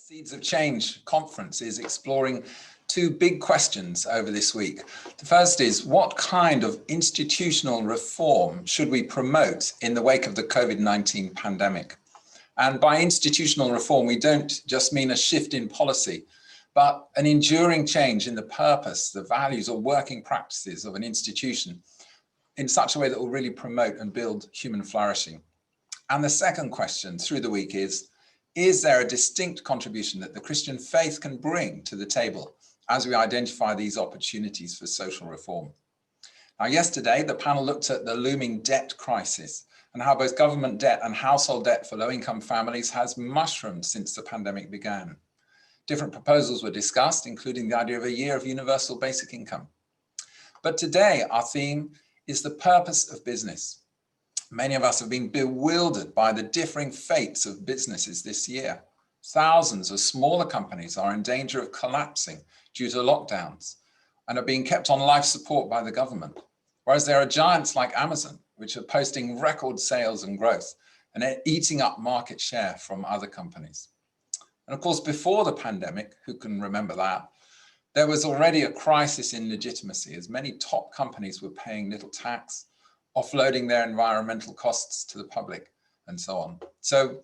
Seeds of Change conference is exploring two big questions over this week. The first is, what kind of institutional reform should we promote in the wake of the COVID-19 pandemic? And by institutional reform, we don't just mean a shift in policy, but an enduring change in the purpose, the values or working practices of an institution in such a way that will really promote and build human flourishing. And the second question through the week is there a distinct contribution that the Christian faith can bring to the table as we identify these opportunities for social reform? Now, yesterday, the panel looked at the looming debt crisis and how both government debt and household debt for low-income families has mushroomed since the pandemic began. Different proposals were discussed, including the idea of a year of universal basic income. But today, our theme is the purpose of business. Many of us have been bewildered by the differing fates of businesses this year. Thousands of smaller companies are in danger of collapsing due to lockdowns and are being kept on life support by the government. Whereas there are giants like Amazon, which are posting record sales and growth and are eating up market share from other companies. And of course, before the pandemic, who can remember that, there was already a crisis in legitimacy as many top companies were paying little tax, offloading their environmental costs to the public, and so on. So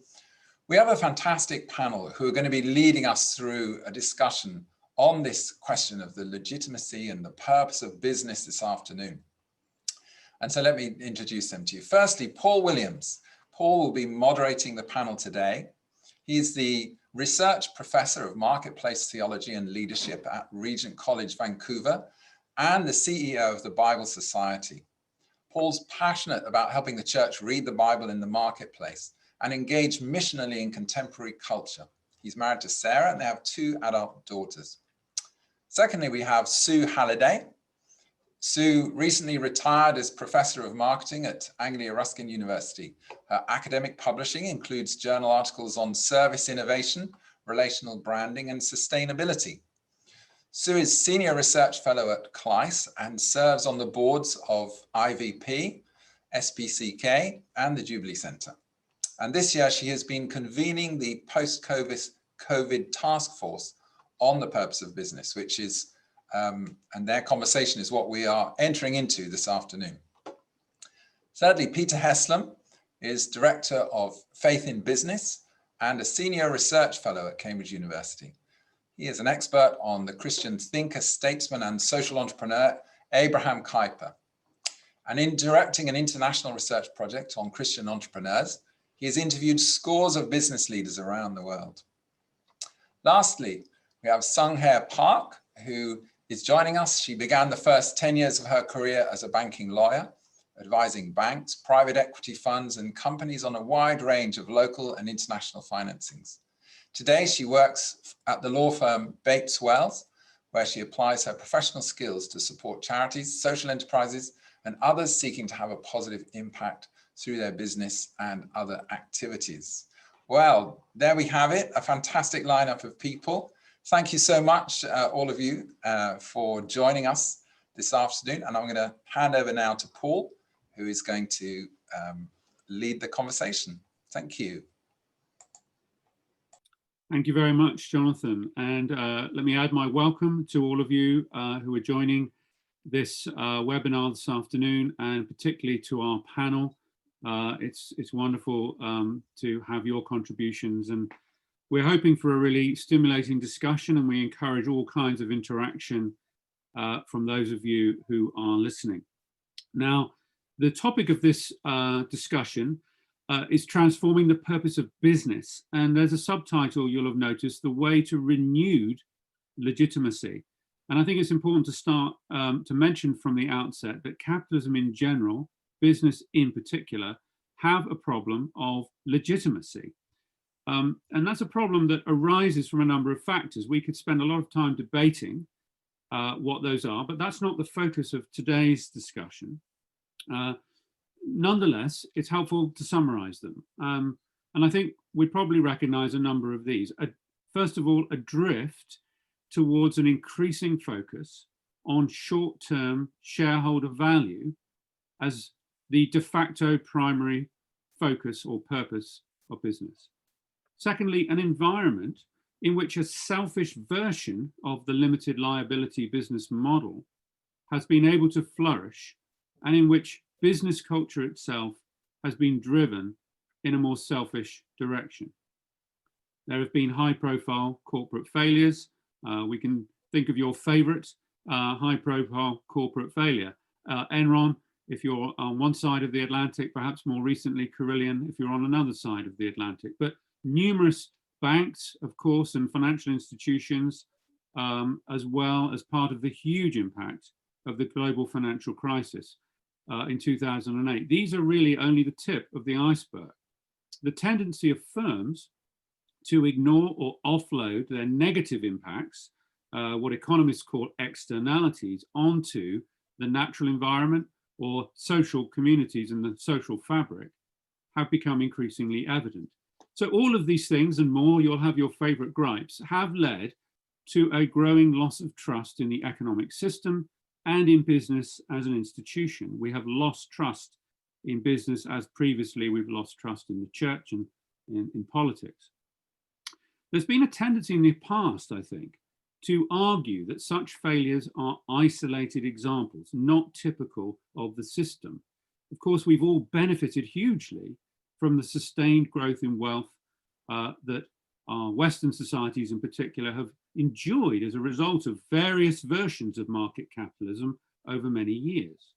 we have a fantastic panel who are going to be leading us through a discussion on this question of the legitimacy and the purpose of business this afternoon. And so let me introduce them to you. Firstly, Paul Williams. Paul will be moderating the panel today. He's the Research Professor of Marketplace Theology and Leadership at Regent College, Vancouver, and the CEO of the Bible Society. Paul's passionate about helping the church read the Bible in the marketplace and engage missionally in contemporary culture. He's married to Sarah and they have two adult daughters. Secondly, we have Sue Halliday. Sue recently retired as Professor of Marketing at Anglia Ruskin University. Her academic publishing includes journal articles on service innovation, relational branding, and sustainability. Sue is Senior Research Fellow at KLICE and serves on the boards of IVP, SPCK, and the Jubilee Centre. And this year she has been convening the post-COVID task force on the purpose of business, which is, and their conversation is what we are entering into this afternoon. Thirdly, Peter Heslam is Director of Faith in Business and a Senior Research Fellow at Cambridge University. He is an expert on the Christian thinker, statesman, and social entrepreneur, Abraham Kuyper. And in directing an international research project on Christian entrepreneurs, he has interviewed scores of business leaders around the world. Lastly, we have Sung-Hyui Park, who is joining us. She began the first 10 years of her career as a banking lawyer, advising banks, private equity funds, and companies on a wide range of local and international financings. Today, she works at the law firm Bates Wells, where she applies her professional skills to support charities, social enterprises, and others seeking to have a positive impact through their business and other activities. Well, there we have it, a fantastic lineup of people. Thank you so much, all of you, for joining us this afternoon. And I'm going to hand over now to Paul, who is going to lead the conversation. Thank you. Thank you very much, Jonathan. And let me add my welcome to all of you who are joining this webinar this afternoon, and particularly to our panel. It's wonderful to have your contributions, and we're hoping for a really stimulating discussion, and we encourage all kinds of interaction from those of you who are listening. Now, the topic of this discussion is transforming the purpose of business. And there's a subtitle you'll have noticed, the way to renewed legitimacy. And I think it's important to start to mention from the outset that capitalism in general, business in particular, have a problem of legitimacy. And that's a problem that arises from a number of factors. We could spend a lot of time debating what those are, but that's not the focus of today's discussion. Nonetheless, it's helpful to summarize them. And I think we probably recognize a number of these. First of all, a drift towards an increasing focus on short-term shareholder value as the de facto primary focus or purpose of business. Secondly, an environment in which a selfish version of the limited liability business model has been able to flourish, and in which business culture itself has been driven in a more selfish direction. There have been high-profile corporate failures. We can think of your favorite high-profile corporate failure. Enron, if you're on one side of the Atlantic, perhaps more recently Carillion, if you're on another side of the Atlantic. But numerous banks, of course, and financial institutions, as well as part of the huge impact of the global financial crisis in 2008. These are really only the tip of the iceberg. The tendency of firms to ignore or offload their negative impacts, what economists call externalities, onto the natural environment or social communities and the social fabric, have become increasingly evident. So all of these things and more, you'll have your favorite gripes, have led to a growing loss of trust in the economic system and in business as an institution. We have lost trust in business as previously we've lost trust in the church and in politics. There's been a tendency in the past, I think, to argue that such failures are isolated examples, not typical of the system. Of course, we've all benefited hugely from the sustained growth in wealth that our Western societies in particular have enjoyed as a result of various versions of market capitalism over many years.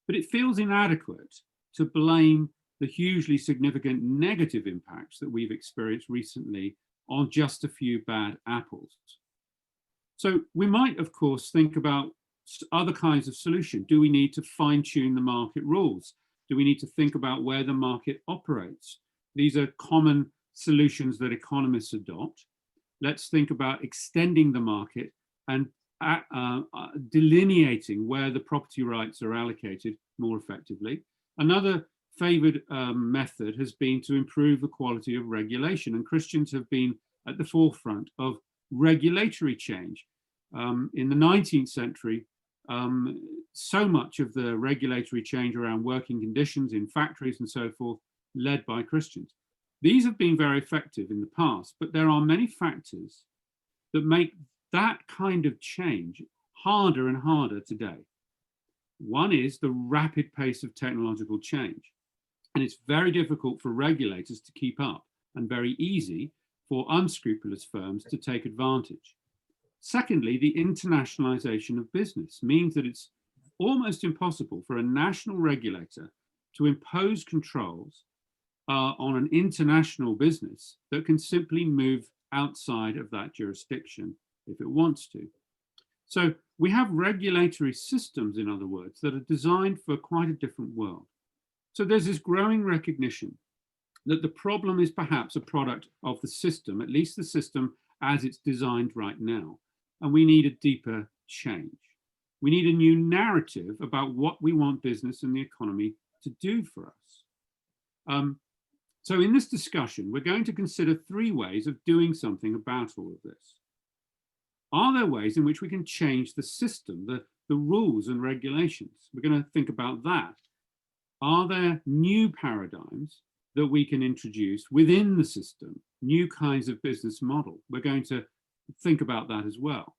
But it feels inadequate to blame the hugely significant negative impacts that we've experienced recently on just a few bad apples. So we might, of course, think about other kinds of solution. Do we need to fine-tune the market rules? Do we need to think about where the market operates? These are common solutions that economists adopt. Let's think about extending the market and delineating where the property rights are allocated more effectively. Another favored method has been to improve the quality of regulation, and Christians have been at the forefront of regulatory change. In the 19th century, so much of the regulatory change around working conditions in factories and so forth led by Christians. These have been very effective in the past, but there are many factors that make that kind of change harder and harder today. One is the rapid pace of technological change, and it's very difficult for regulators to keep up and very easy for unscrupulous firms to take advantage. Secondly, the internationalization of business means that it's almost impossible for a national regulator to impose controls on an international business that can simply move outside of that jurisdiction if it wants to. So we have regulatory systems, in other words, that are designed for quite a different world. So there's this growing recognition that the problem is perhaps a product of the system, at least the system as it's designed right now. And we need a deeper change. We need a new narrative about what we want business and the economy to do for us. So in this discussion, we're going to consider three ways of doing something about all of this. Are there ways in which we can change the system, the rules and regulations? We're going to think about that. Are there new paradigms that we can introduce within the system, new kinds of business model? We're going to think about that as well.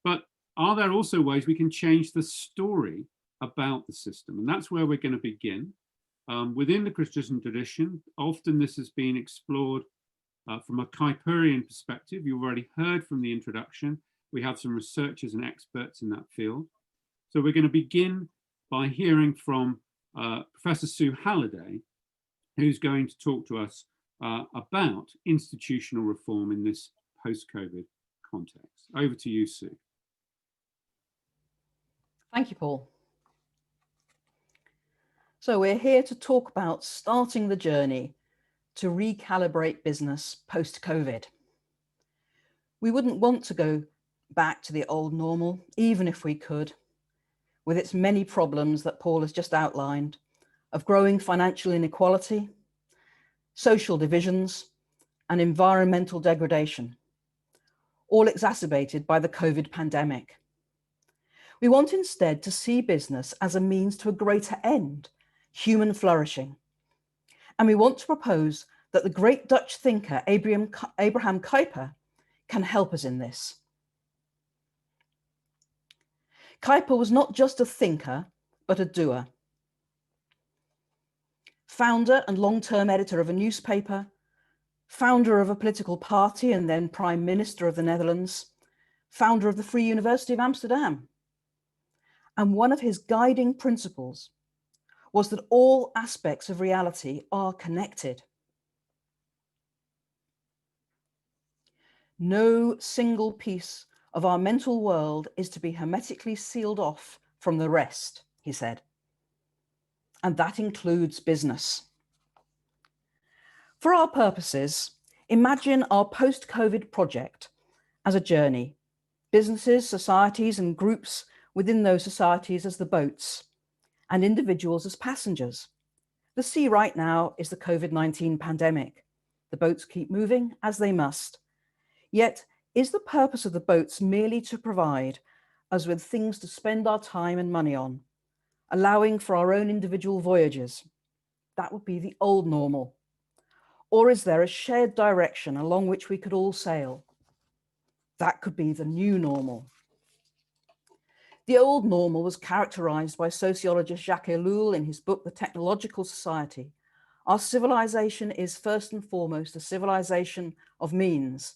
But are there also ways we can change the story about the system? And that's where we're going to begin. Within the Christian tradition, often this has been explored from a Kuyperian perspective. You've already heard from the introduction. We have some researchers and experts in that field. So we're going to begin by hearing from Professor Sue Halliday, who's going to talk to us about institutional reform in this post-COVID context. Over to you, Sue. Thank you, Paul. So we're here to talk about starting the journey to recalibrate business post-COVID. We wouldn't want to go back to the old normal, even if we could, with its many problems that Paul has just outlined, of growing financial inequality, social divisions, and environmental degradation, all exacerbated by the COVID pandemic. We want instead to see business as a means to a greater end, human flourishing. And we want to propose that the great Dutch thinker Abraham Kuyper can help us in this. Kuyper was not just a thinker, but a doer. Founder and long-term editor of a newspaper, founder of a political party and then Prime Minister of the Netherlands, founder of the Free University of Amsterdam. And one of his guiding principles was that all aspects of reality are connected. No single piece of our mental world is to be hermetically sealed off from the rest, he said. And that includes business. For our purposes, imagine our post-COVID project as a journey. Businesses, societies, and groups within those societies as the boats, and individuals as passengers. The sea right now is the COVID-19 pandemic. The boats keep moving as they must. Yet, is the purpose of the boats merely to provide us with things to spend our time and money on, allowing for our own individual voyages? That would be the old normal. Or is there a shared direction along which we could all sail? That could be the new normal. The old normal was characterized by sociologist Jacques Ellul in his book, The Technological Society. Our civilization is first and foremost a civilization of means.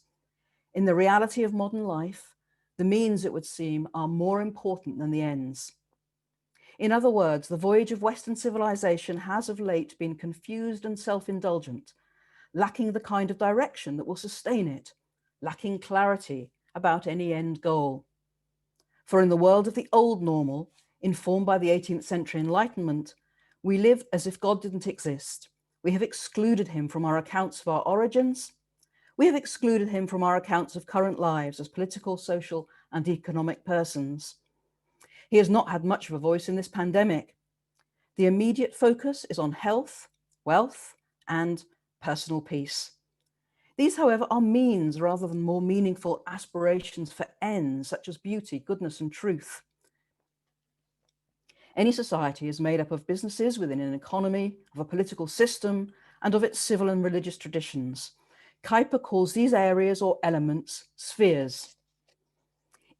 In the reality of modern life, the means, it would seem, are more important than the ends. In other words, the voyage of Western civilization has of late been confused and self-indulgent, lacking the kind of direction that will sustain it, lacking clarity about any end goal. For in the world of the old normal, informed by the 18th century Enlightenment, we live as if God didn't exist. We have excluded him from our accounts of our origins. We have excluded him from our accounts of current lives as political, social, and economic persons. He has not had much of a voice in this pandemic. The immediate focus is on health, wealth, and personal peace. These, however, are means rather than more meaningful aspirations for ends, such as beauty, goodness, and truth. Any society is made up of businesses within an economy, of a political system, and of its civil and religious traditions. Kuyper calls these areas or elements spheres.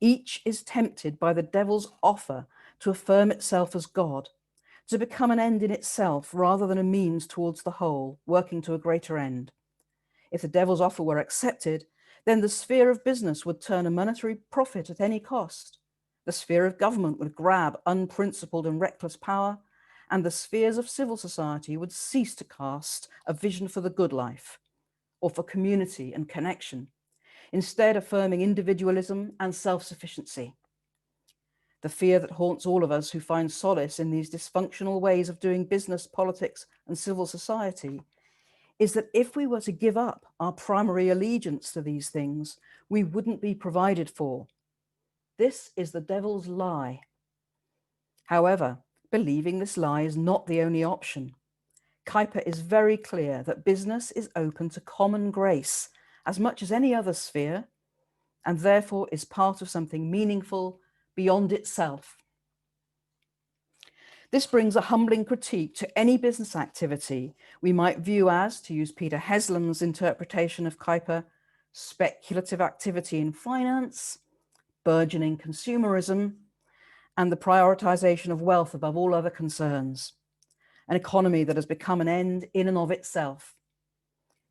Each is tempted by the devil's offer to affirm itself as God, to become an end in itself rather than a means towards the whole, working to a greater end. If the devil's offer were accepted, then the sphere of business would turn a monetary profit at any cost. The sphere of government would grab unprincipled and reckless power, and the spheres of civil society would cease to cast a vision for the good life or for community and connection, instead affirming individualism and self-sufficiency. The fear that haunts all of us who find solace in these dysfunctional ways of doing business, politics, and civil society is that if we were to give up our primary allegiance to these things, we wouldn't be provided for. This is the devil's lie. However, believing this lie is not the only option. Kuyper is very clear that business is open to common grace as much as any other sphere, and therefore is part of something meaningful beyond itself. This brings a humbling critique to any business activity we might view as, to use Peter Heslam's interpretation of Kuyper, speculative activity in finance, burgeoning consumerism, and the prioritization of wealth above all other concerns, an economy that has become an end in and of itself.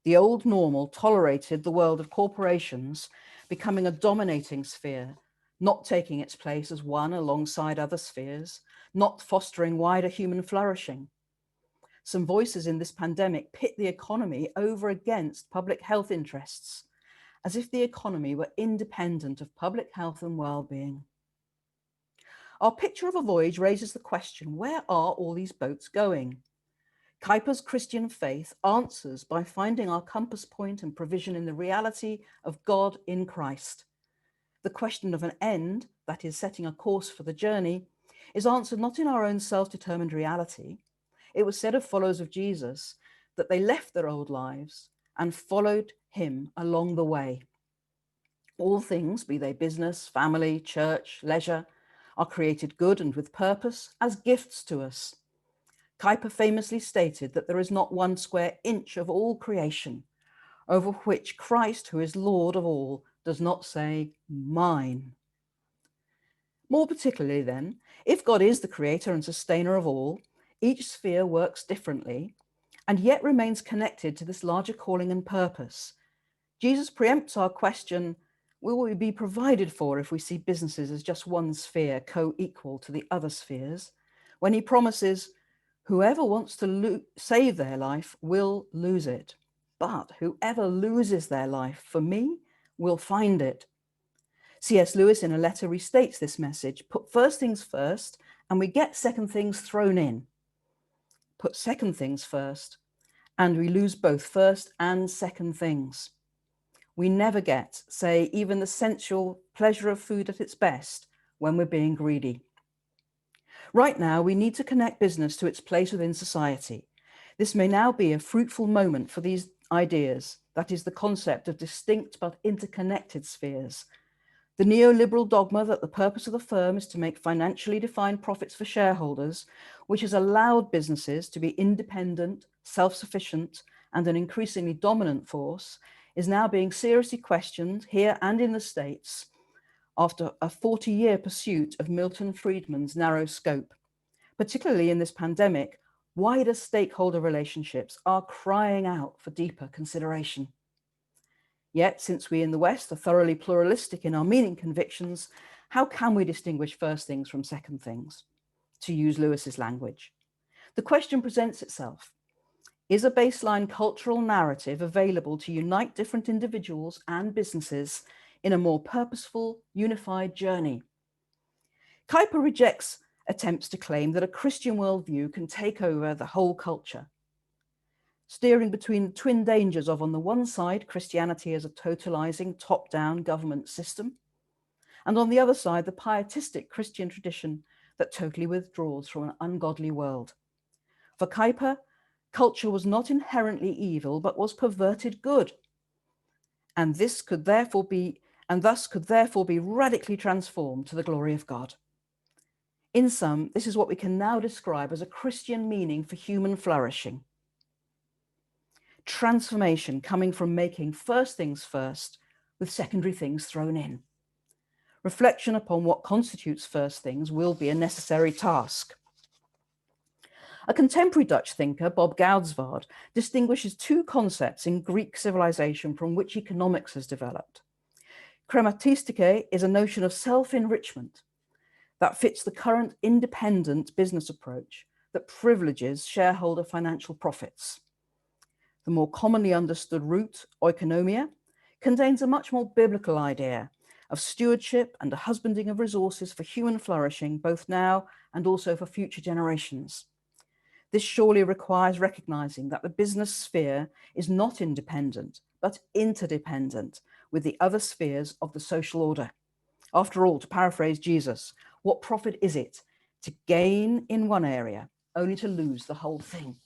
The old normal tolerated the world of corporations becoming a dominating sphere, not taking its place as one alongside other spheres, not fostering wider human flourishing. Some voices in this pandemic pit the economy over against public health interests, as if the economy were independent of public health and well-being. Our picture of a voyage raises the question, where are all these boats going? Kuyper's Christian faith answers by finding our compass point and provision in the reality of God in Christ. The question of an end, that is setting a course for the journey, is answered not in our own self-determined reality. It was said of followers of Jesus that they left their old lives and followed him along the way. All things, be they business, family, church, leisure, are created good and with purpose as gifts to us. Kuyper famously stated that there is not one square inch of all creation over which Christ, who is Lord of all, does not say mine. More particularly then, if God is the creator and sustainer of all, each sphere works differently and yet remains connected to this larger calling and purpose. Jesus preempts our question, will we be provided for if we see businesses as just one sphere co-equal to the other spheres, when he promises, whoever wants to save their life will lose it, but whoever loses their life for me will find it. C.S. Lewis in a letter restates this message, put first things first and we get second things thrown in. Put second things first and we lose both first and second things. We never get, say, even the sensual pleasure of food at its best when we're being greedy. Right now, we need to connect business to its place within society. This may now be a fruitful moment for these ideas, that is the concept of distinct but interconnected spheres. The neoliberal dogma that the purpose of the firm is to make financially defined profits for shareholders, which has allowed businesses to be independent, self-sufficient, and an increasingly dominant force, is now being seriously questioned here and in the States after a 40-year pursuit of Milton Friedman's narrow scope. Particularly in this pandemic, wider stakeholder relationships are crying out for deeper consideration. Yet, since we in the West are thoroughly pluralistic in our meaning convictions, how can we distinguish first things from second things? To use Lewis's language. The question presents itself. Is a baseline cultural narrative available to unite different individuals and businesses in a more purposeful, unified journey? Kuyper rejects attempts to claim that a Christian worldview can take over the whole culture, steering between the twin dangers of, on the one side, Christianity as a totalizing top-down government system, and on the other side, the pietistic Christian tradition that totally withdraws from an ungodly world. For Kuyper, culture was not inherently evil, but was perverted good, and thus could therefore be radically transformed to the glory of God. In sum, this is what we can now describe as a Christian meaning for human flourishing. Transformation coming from making first things first with secondary things thrown in. Reflection upon what constitutes first things will be a necessary task. A contemporary Dutch thinker, Bob Goudswaard, distinguishes two concepts in Greek civilization from which economics has developed. Krematistike is a notion of self-enrichment that fits the current independent business approach that privileges shareholder financial profits. The more commonly understood root, oikonomia, contains a much more biblical idea of stewardship and a husbanding of resources for human flourishing, both now and also for future generations. This surely requires recognizing that the business sphere is not independent, but interdependent with the other spheres of the social order. After all, to paraphrase Jesus, what profit is it to gain in one area, only to lose the whole thing?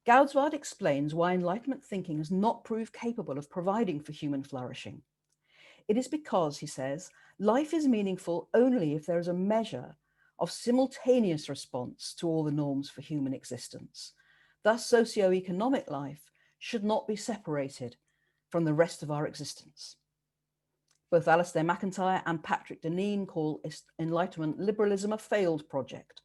Goudswaard explains why Enlightenment thinking has not proved capable of providing for human flourishing. It is because, he says, life is meaningful only if there is a measure of simultaneous response to all the norms for human existence. Thus, socio-economic life should not be separated from the rest of our existence. Both Alistair MacIntyre and Patrick Deneen call Enlightenment liberalism a failed project.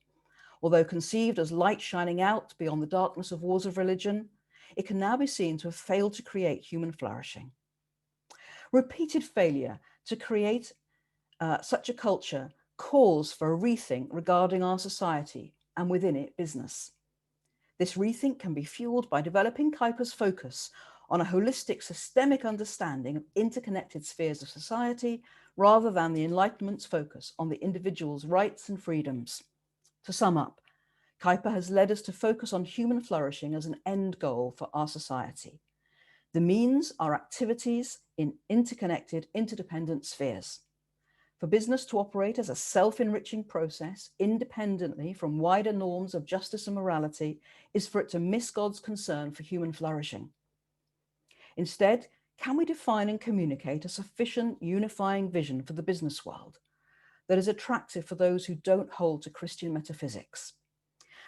Although conceived as light shining out beyond the darkness of wars of religion, it can now be seen to have failed to create human flourishing. Repeated failure to create such a culture calls for a rethink regarding our society and within it business. This rethink can be fueled by developing Kuyper's focus on a holistic systemic understanding of interconnected spheres of society rather than the Enlightenment's focus on the individual's rights and freedoms. To sum up, Kuyper has led us to focus on human flourishing as an end goal for our society. The means are activities in interconnected, interdependent spheres. For business to operate as a self-enriching process independently from wider norms of justice and morality is for it to miss God's concern for human flourishing. Instead, can we define and communicate a sufficient unifying vision for the business world that is attractive for those who don't hold to Christian metaphysics?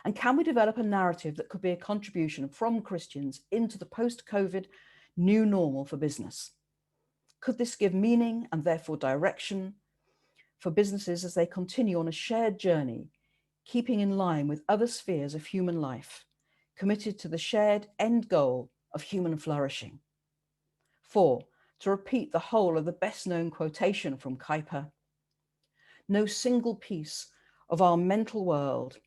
And can we develop a narrative that could be a contribution from Christians into the post-COVID new normal for business? Could this give meaning and therefore direction for businesses as they continue on a shared journey, keeping in line with other spheres of human life, committed to the shared end goal of human flourishing? 4, to repeat the whole of the best known quotation from Kuyper, no single piece of our mental world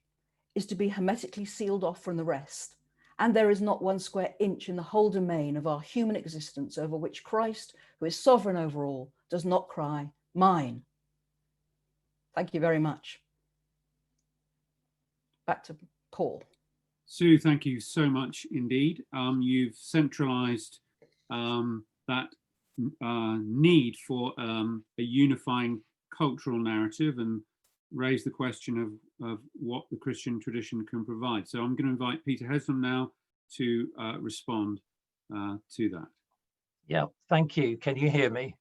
is to be hermetically sealed off from the rest, and there is not 1 square inch in the whole domain of our human existence over which Christ, who is sovereign over all, does not cry, mine. Thank you very much. Back to Paul. Sue, thank you so much indeed. You've centralized that need for a unifying cultural narrative and raised the question of what the Christian tradition can provide. So I'm going to invite Peter Heslam now to respond to that. Yeah, thank you. Can you hear me?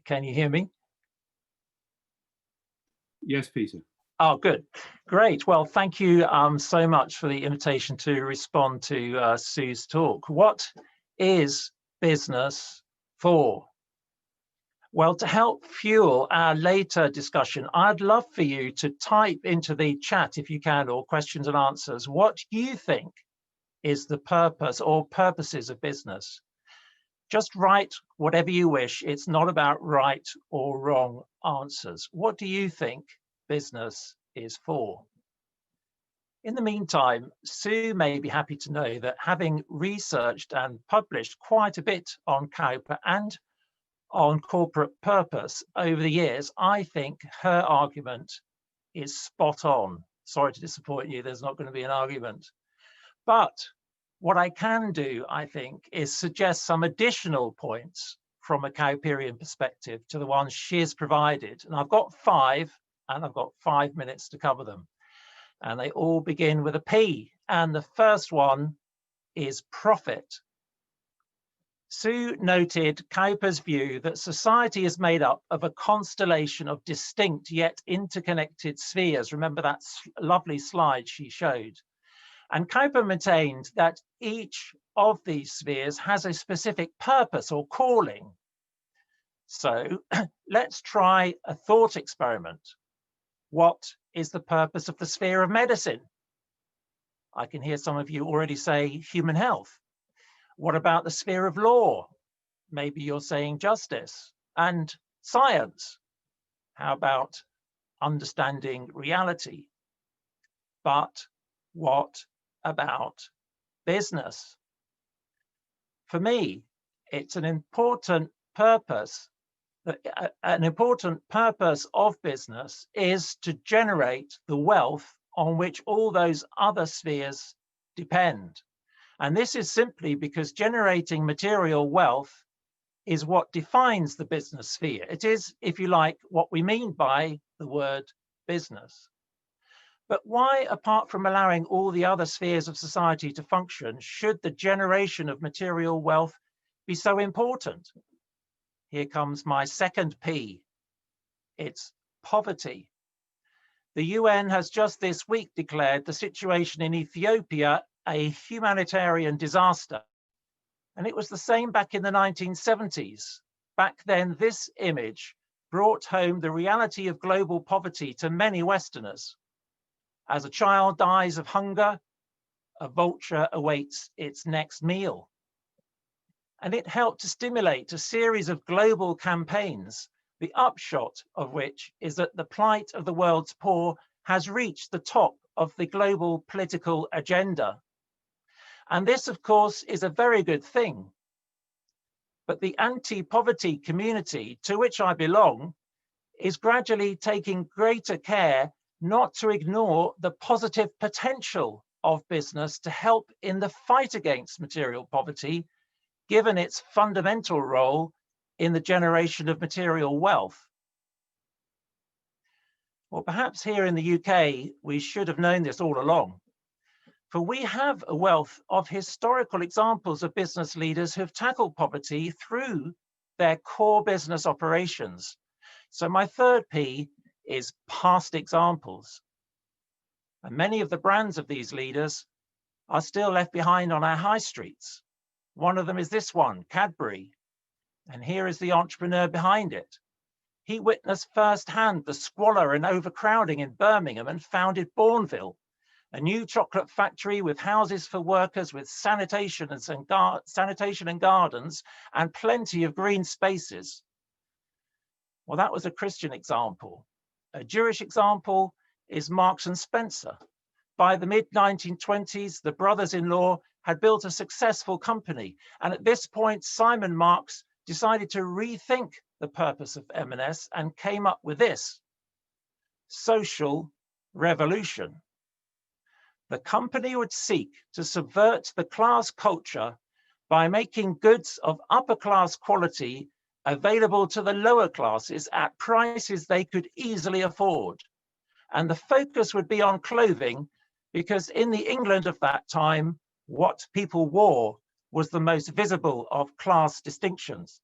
Can you hear me? Yes, Peter. Oh, good. Great. Well, thank you so much for the invitation to respond to Sue's talk. What is business for? Well, to help fuel our later discussion, I'd love for you to type into the chat, if you can, or questions and answers, what you think is the purpose or purposes of business. Just write whatever you wish. It's not about right or wrong answers. What do you think business is for? In the meantime, Sue may be happy to know that having researched and published quite a bit on Kuyper and on corporate purpose over the years, I think her argument is spot on. Sorry to disappoint you, there's not going to be an argument. But what I can do, I think, is suggest some additional points from a Kuyperian perspective to the ones she has provided. And I've got 5, and I've got 5 minutes to cover them. And they all begin with a P. And the first one is profit. Sue noted Kuyper's view that society is made up of a constellation of distinct yet interconnected spheres. Remember that lovely slide she showed. And Kuyper maintained that each of these spheres has a specific purpose or calling. So let's try a thought experiment. What is the purpose of the sphere of medicine? I can hear some of you already say human health. What about the sphere of law? Maybe you're saying justice. And science? How about understanding reality? But what about business? For me, it's an important purpose. An important purpose of business is to generate the wealth on which all those other spheres depend. And this is simply because generating material wealth is what defines the business sphere. It is, if you like, what we mean by the word business. But why, apart from allowing all the other spheres of society to function, should the generation of material wealth be so important? Here comes my second P. It's poverty. The UN has just this week declared the situation in Ethiopia a humanitarian disaster. And it was the same back in the 1970s. Back then, this image brought home the reality of global poverty to many Westerners. As a child dies of hunger, a vulture awaits its next meal. And it helped to stimulate a series of global campaigns, the upshot of which is that the plight of the world's poor has reached the top of the global political agenda. And this, of course, is a very good thing. But the anti-poverty community to which I belong is gradually taking greater care not to ignore the positive potential of business to help in the fight against material poverty, given its fundamental role in the generation of material wealth. Well, perhaps here in the UK, we should have known this all along. For we have a wealth of historical examples of business leaders who've tackled poverty through their core business operations. So my third P is past examples. And many of the brands of these leaders are still left behind on our high streets. One of them is this one, Cadbury. And here is the entrepreneur behind it. He witnessed firsthand the squalor and overcrowding in Birmingham and founded Bourneville, a new chocolate factory with houses for workers, with sanitation and gardens and plenty of green spaces. Well, that was a Christian example. A Jewish example is Marks and Spencer. By the mid-1920s, the brothers-in-law had built a successful company. And at this point, Simon Marks decided to rethink the purpose of M&S and came up with this: social revolution. The company would seek to subvert the class culture by making goods of upper class quality available to the lower classes at prices they could easily afford. And the focus would be on clothing, because in the England of that time, what people wore was the most visible of class distinctions.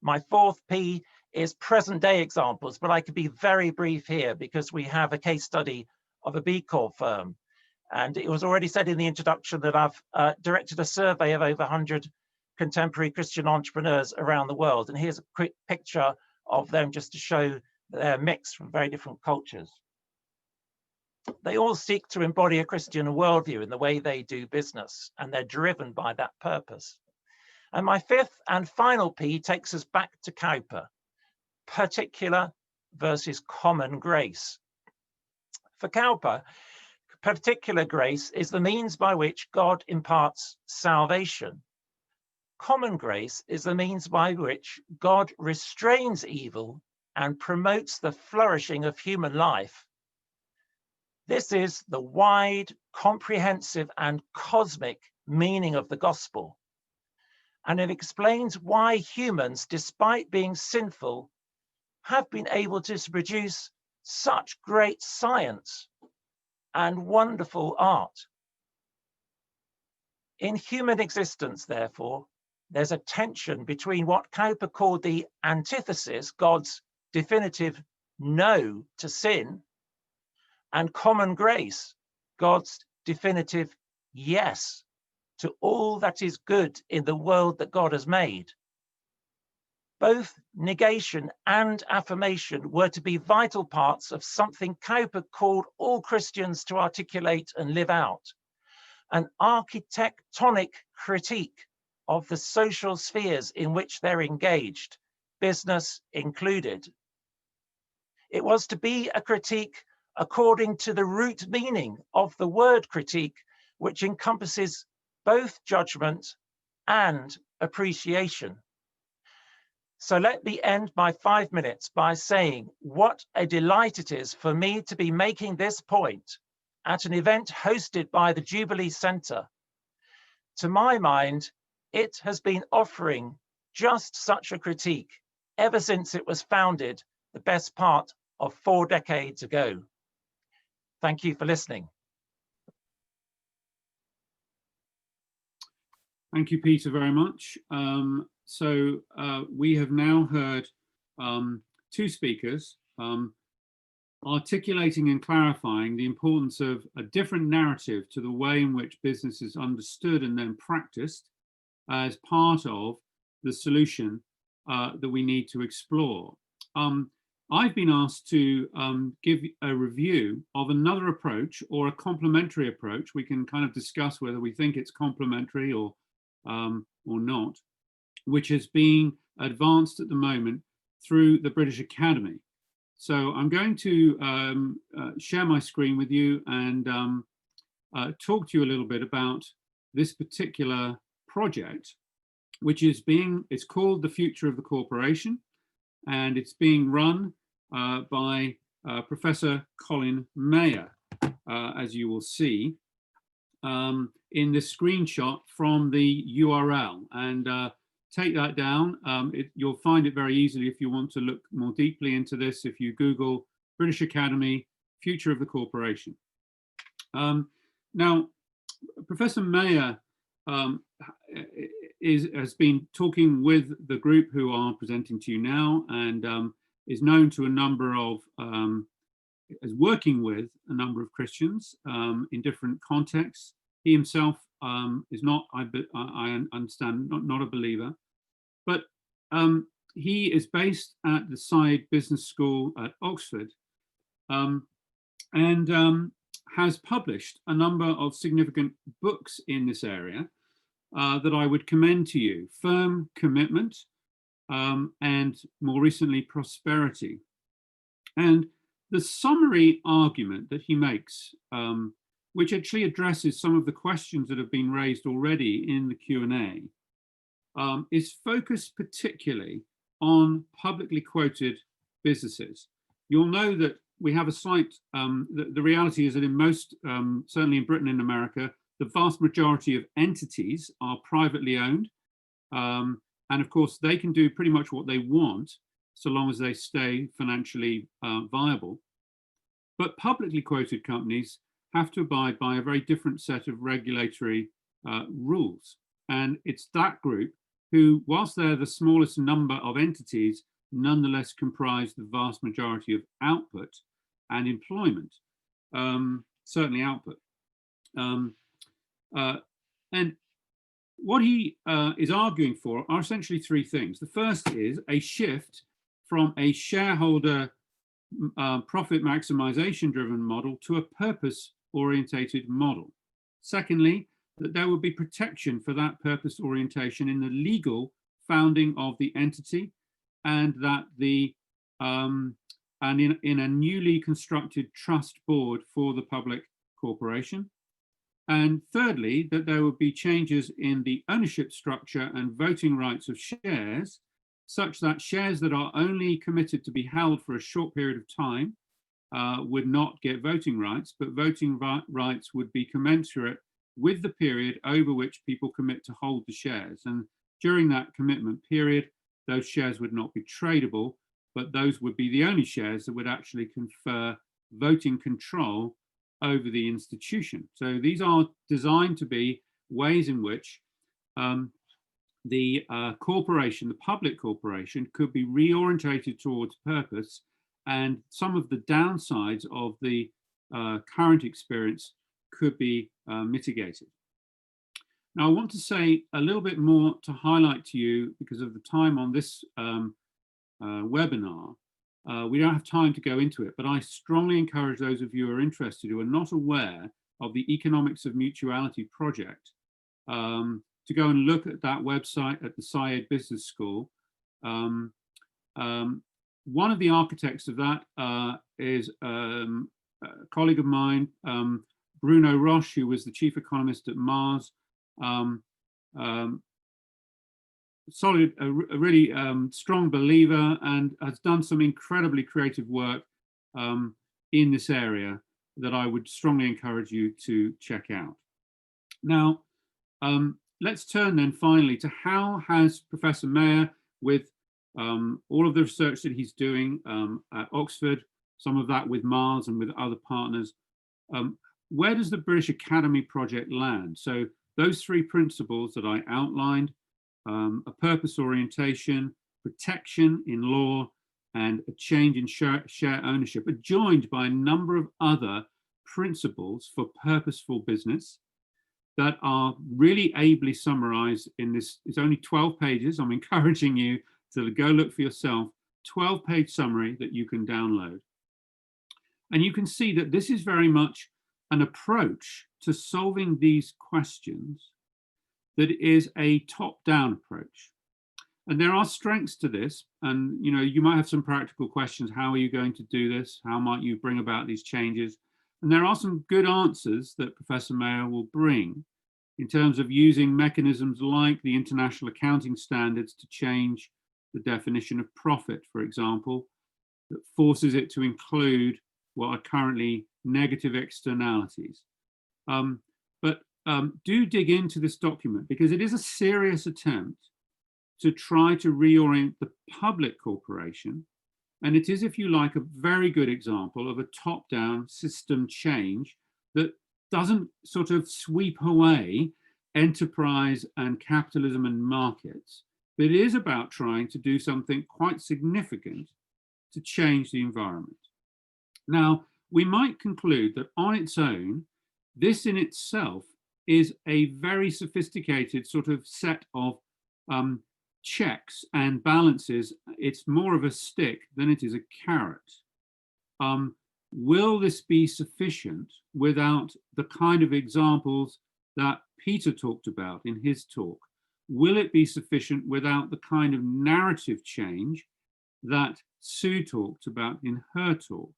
My fourth P is present day examples, but I could be very brief here because we have a case study of a B Corp firm. And it was already said in the introduction that I've directed a survey of over 100 contemporary Christian entrepreneurs around the world. And here's a quick picture of them just to show their mix from very different cultures. They all seek to embody a Christian worldview in the way they do business, and they're driven by that purpose. And my fifth and final P takes us back to Cowper: particular versus common grace. For Cowper, particular grace is the means by which God imparts salvation. Common grace is the means by which God restrains evil and promotes the flourishing of human life. This is the wide, comprehensive, and cosmic meaning of the gospel. And it explains why humans, despite being sinful, have been able to produce such great science and wonderful art. In human existence, therefore, there's a tension between what Cowper called the antithesis, God's definitive no to sin, and common grace, God's definitive yes to all that is good in the world that God has made. Both negation and affirmation were to be vital parts of something Cowper called all Christians to articulate and live out: an architectonic critique of the social spheres in which they're engaged, business included. It was to be a critique according to the root meaning of the word critique, which encompasses both judgment and appreciation. So let me end my 5 minutes by saying what a delight it is for me to be making this point at an event hosted by the Jubilee Centre. To my mind, it has been offering just such a critique ever since it was founded, the best part of 4 decades ago. Thank you for listening. Thank you, Peter, very much. We have now heard 2 speakers articulating and clarifying the importance of a different narrative to the way in which business is understood and then practiced as part of the solution that we need to explore. I've been asked to give a review of another approach, or a complementary approach. We can kind of discuss whether we think it's complementary or not, which is being advanced at the moment through the British Academy. So I'm going to share my screen with you and talk to you a little bit about this particular project, which is it's called The Future of the Corporation, and it's being run by Professor Colin Mayer, as you will see in this screenshot from the URL. And take that down. You'll find it very easily if you want to look more deeply into this, if you Google British Academy, Future of the Corporation. Now, Professor Mayer has been talking with the group who are presenting to you now, and is known to a number of, is working with a number of Christians in different contexts. He himself is not, I understand, not a believer, but he is based at the Saïd Business School at Oxford, and has published a number of significant books in this area that I would commend to you: Firm Commitment, and more recently, Prosperity. And the summary argument that he makes, which actually addresses some of the questions that have been raised already in the Q&A, is focused particularly on publicly quoted businesses. You'll know that we have a site, the reality is that in most, certainly in Britain and America, the vast majority of entities are privately owned. And of course, they can do pretty much what they want, so long as they stay financially viable. But publicly quoted companies have to abide by a very different set of regulatory rules. And it's that group who, whilst they're the smallest number of entities, nonetheless comprise the vast majority of output and employment, certainly output. And what he is arguing for are essentially three things. The first is a shift from a shareholder profit maximization driven model to a purpose orientated model. Secondly, that there will be protection for that purpose orientation in the legal founding of the entity, and that the and in a newly constructed trust board for the public corporation. And thirdly, that there will be changes in the ownership structure and voting rights of shares, such that shares that are only committed to be held for a short period of time would not get voting rights, but voting rights would be commensurate with the period over which people commit to hold the shares. And during that commitment period, those shares would not be tradable, but those would be the only shares that would actually confer voting control over the institution. So these are designed to be ways in which the corporation, the public corporation, could be reorientated towards purpose, and some of the downsides of the current experience could be mitigated. Now, I want to say a little bit more to highlight to you, because of the time on this webinar. We don't have time to go into it, but I strongly encourage those of you who are interested, who are not aware of the Economics of Mutuality project, to go and look at that website at the Saïd Business School. One of the architects of that is a colleague of mine, Bruno Roche, who was the chief economist at Mars. A really strong believer, and has done some incredibly creative work in this area that I would strongly encourage you to check out. Now, let's turn then finally to how has Professor Mayer, with all of the research that he's doing at Oxford, some of that with Mars and with other partners, where does the British Academy project land? So those three principles that I outlined, a purpose orientation, protection in law, and a change in share ownership, are joined by a number of other principles for purposeful business that are really ably summarized in this. It's only 12 pages. I'm encouraging you to go look for yourself, 12-page summary that you can download. And you can see that this is very much an approach to solving these questions that is a top-down approach. And there are strengths to this. And you might have some practical questions. How are you going to do this? How might you bring about these changes? And there are some good answers that Professor Mayer will bring in terms of using mechanisms like the International Accounting Standards to change the definition of profit, for example, that forces it to include what are currently negative externalities. Do dig into this document, because it is a serious attempt to try to reorient the public corporation. And it is, if you like, a very good example of a top-down system change that doesn't sort of sweep away enterprise and capitalism and markets, but it is about trying to do something quite significant to change the environment. Now, we might conclude that on its own, this in itself is a very sophisticated sort of set of checks and balances. It's more of a stick than it is a carrot. Will this be sufficient without the kind of examples that Peter talked about in his talk? Will it be sufficient without the kind of narrative change that Sue talked about in her talk?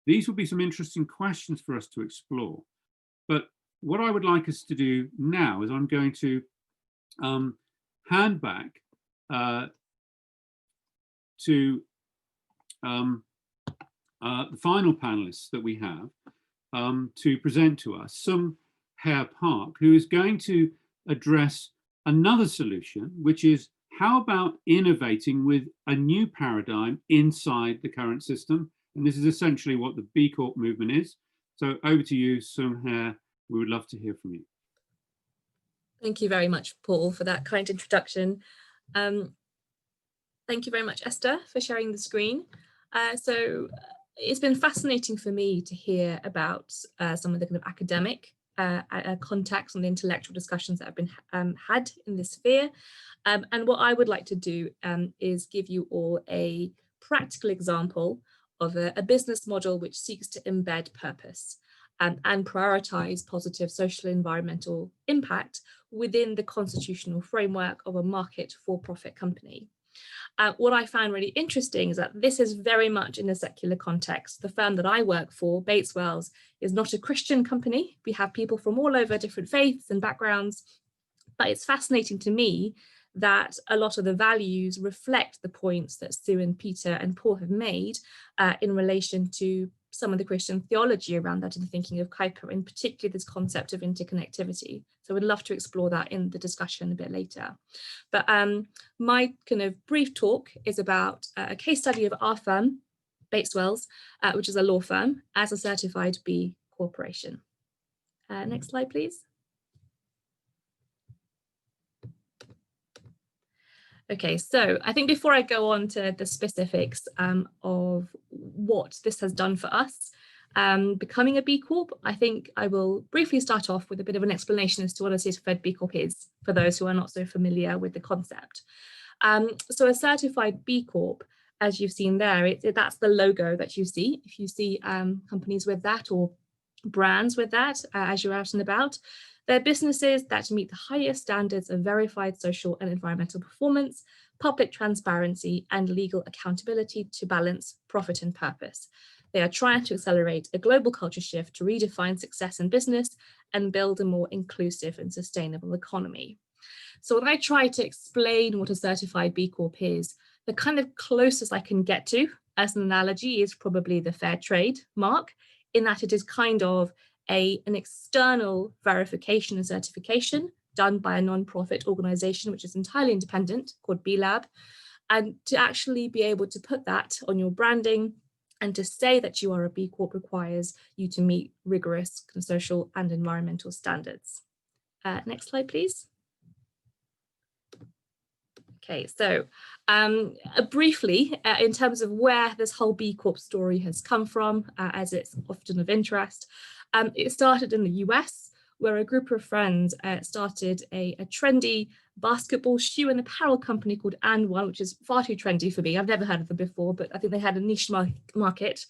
These will be some interesting questions for us to explore. But what I would like us to do now is I'm going to hand back to the final panelists that we have to present to us, Sung-Hyui Park, who is going to address another solution, which is how about innovating with a new paradigm inside the current system? And this is essentially what the B Corp movement is. So over to you, Sung-Hyui. We would love to hear from you. Thank you very much, Paul, for that kind introduction. Thank you very much, Esther, for sharing the screen. So it's been fascinating for me to hear about some of the kind of academic contacts and the intellectual discussions that have been had in this sphere. And what I would like to do is give you all a practical example of a business model which seeks to embed purpose and prioritize positive social and environmental impact within the constitutional framework of a market for-profit company. What I found really interesting is that this is very much in a secular context. The firm that I work for, Bates Wells, is not a Christian company. We have people from all over different faiths and backgrounds, but it's fascinating to me that a lot of the values reflect the points that Sue and Peter and Paul have made in relation to some of the Christian theology around that and the thinking of Kuiper, in particular this concept of interconnectivity. So we'd love to explore that in the discussion a bit later. But my kind of brief talk is about a case study of our firm, Bates Wells, which is a law firm, as a certified B corporation. Next slide, please. Okay, so I think before I go on to the specifics of what this has done for us, becoming a B Corp, I think I will briefly start off with a bit of an explanation as to what a certified B Corp is, for those who are not so familiar with the concept. So a certified B Corp, as you've seen there, that's the logo that you see. If you see companies with that or brands with that as you're out and about, they're businesses that meet the highest standards of verified social and environmental performance, public transparency, and legal accountability to balance profit and purpose. They are trying to accelerate a global culture shift to redefine success in business and build a more inclusive and sustainable economy. So when I try to explain what a certified B Corp is, the kind of closest I can get to as an analogy is probably the fair trade mark, in that it is kind of an external verification and certification done by a non-profit organization, which is entirely independent, called B Lab. And to actually be able to put that on your branding and to say that you are a B Corp requires you to meet rigorous social and environmental standards. Next slide, please. Okay, so briefly, in terms of where this whole B Corp story has come from, as it's often of interest, it started in the US, where a group of friends started a trendy basketball shoe and apparel company called And One, which is far too trendy for me. I've never heard of them before, but I think they had a niche market,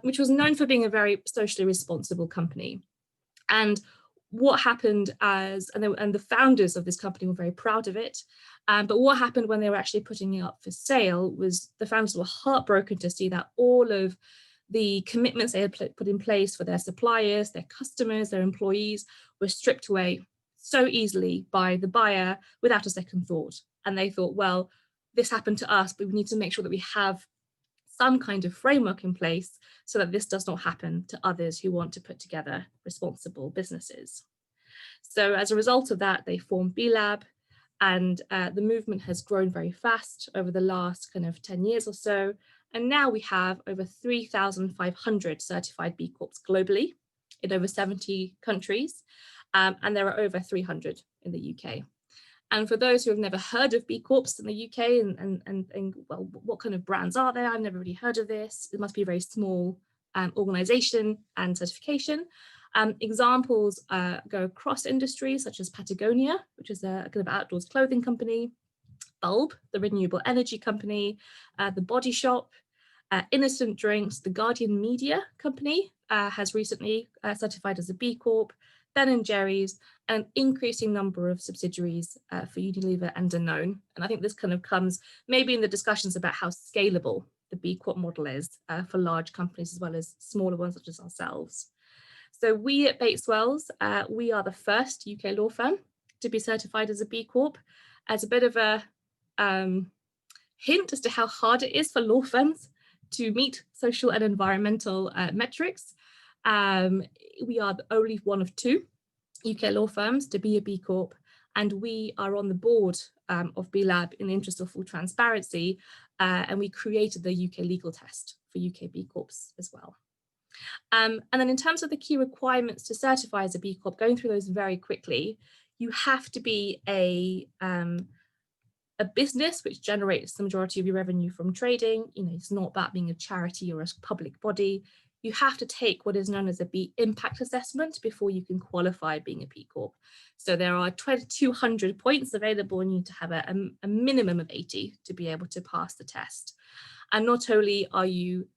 which was known for being a very socially responsible company. And what happened and the founders of this company were very proud of it. But what happened when they were actually putting it up for sale was the founders were heartbroken to see that all of the commitments they had put in place for their suppliers, their customers, their employees were stripped away so easily by the buyer without a second thought. And they thought, well, this happened to us, but we need to make sure that we have some kind of framework in place so that this does not happen to others who want to put together responsible businesses. So as a result of that, they formed B Lab, and the movement has grown very fast over the last kind of 10 years or so. And now we have over 3,500 certified B Corps globally in over 70 countries. And there are over 300 in the UK. And for those who have never heard of B Corps in the UK and well, what kind of brands are there? I've never really heard of this. It must be a very small organization and certification. Examples go across industries such as Patagonia, which is a kind of outdoors clothing company, Bulb, the renewable energy company, The Body Shop, Innocent Drinks, the Guardian Media company has recently certified as a B Corp, Ben & Jerry's, an increasing number of subsidiaries for Unilever and Danone. And I think this kind of comes maybe in the discussions about how scalable the B Corp model is for large companies as well as smaller ones such as ourselves. So we at Bates Wells, we are the first UK law firm to be certified as a B Corp. As a bit of a hint as to how hard it is for law firms to meet social and environmental metrics, we are the only one of 2 UK law firms to be a B Corp, and we are on the board of B Lab in the interest of full transparency, and we created the UK legal test for UK B Corps as well. And then in terms of the key requirements to certify as a B Corp, going through those very quickly, you have to be a business which generates the majority of your revenue from trading. You know, it's not about being a charity or a public body. You have to take what is known as a B impact assessment before you can qualify being a B Corp. So there are 200 points available, and you need to have a minimum of 80 to be able to pass the test. And not only are you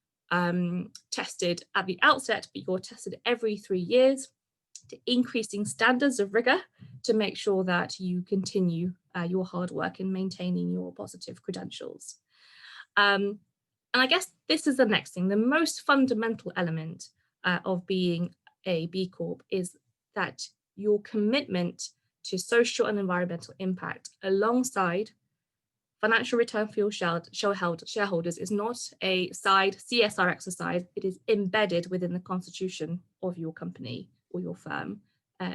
tested at the outset, but you're tested every 3 years to increasing standards of rigor to make sure that you continue your hard work in maintaining your positive credentials. And I guess this is the next thing. The most fundamental element of being a B Corp is that your commitment to social and environmental impact alongside financial return for your shareholders is not a side CSR exercise. It is embedded within the constitution of your company or your firm.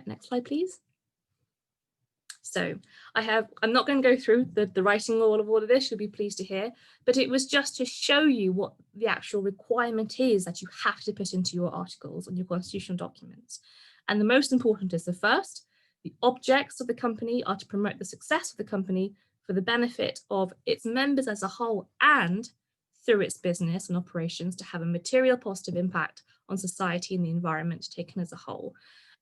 Next slide, please. So I'm not going to go through the writing all of this, you'll be pleased to hear, but it was just to show you what the actual requirement is that you have to put into your articles and your constitutional documents. And the most important is the first, the objects of the company are to promote the success of the company for the benefit of its members as a whole, and through its business and operations to have a material positive impact on society and the environment taken as a whole.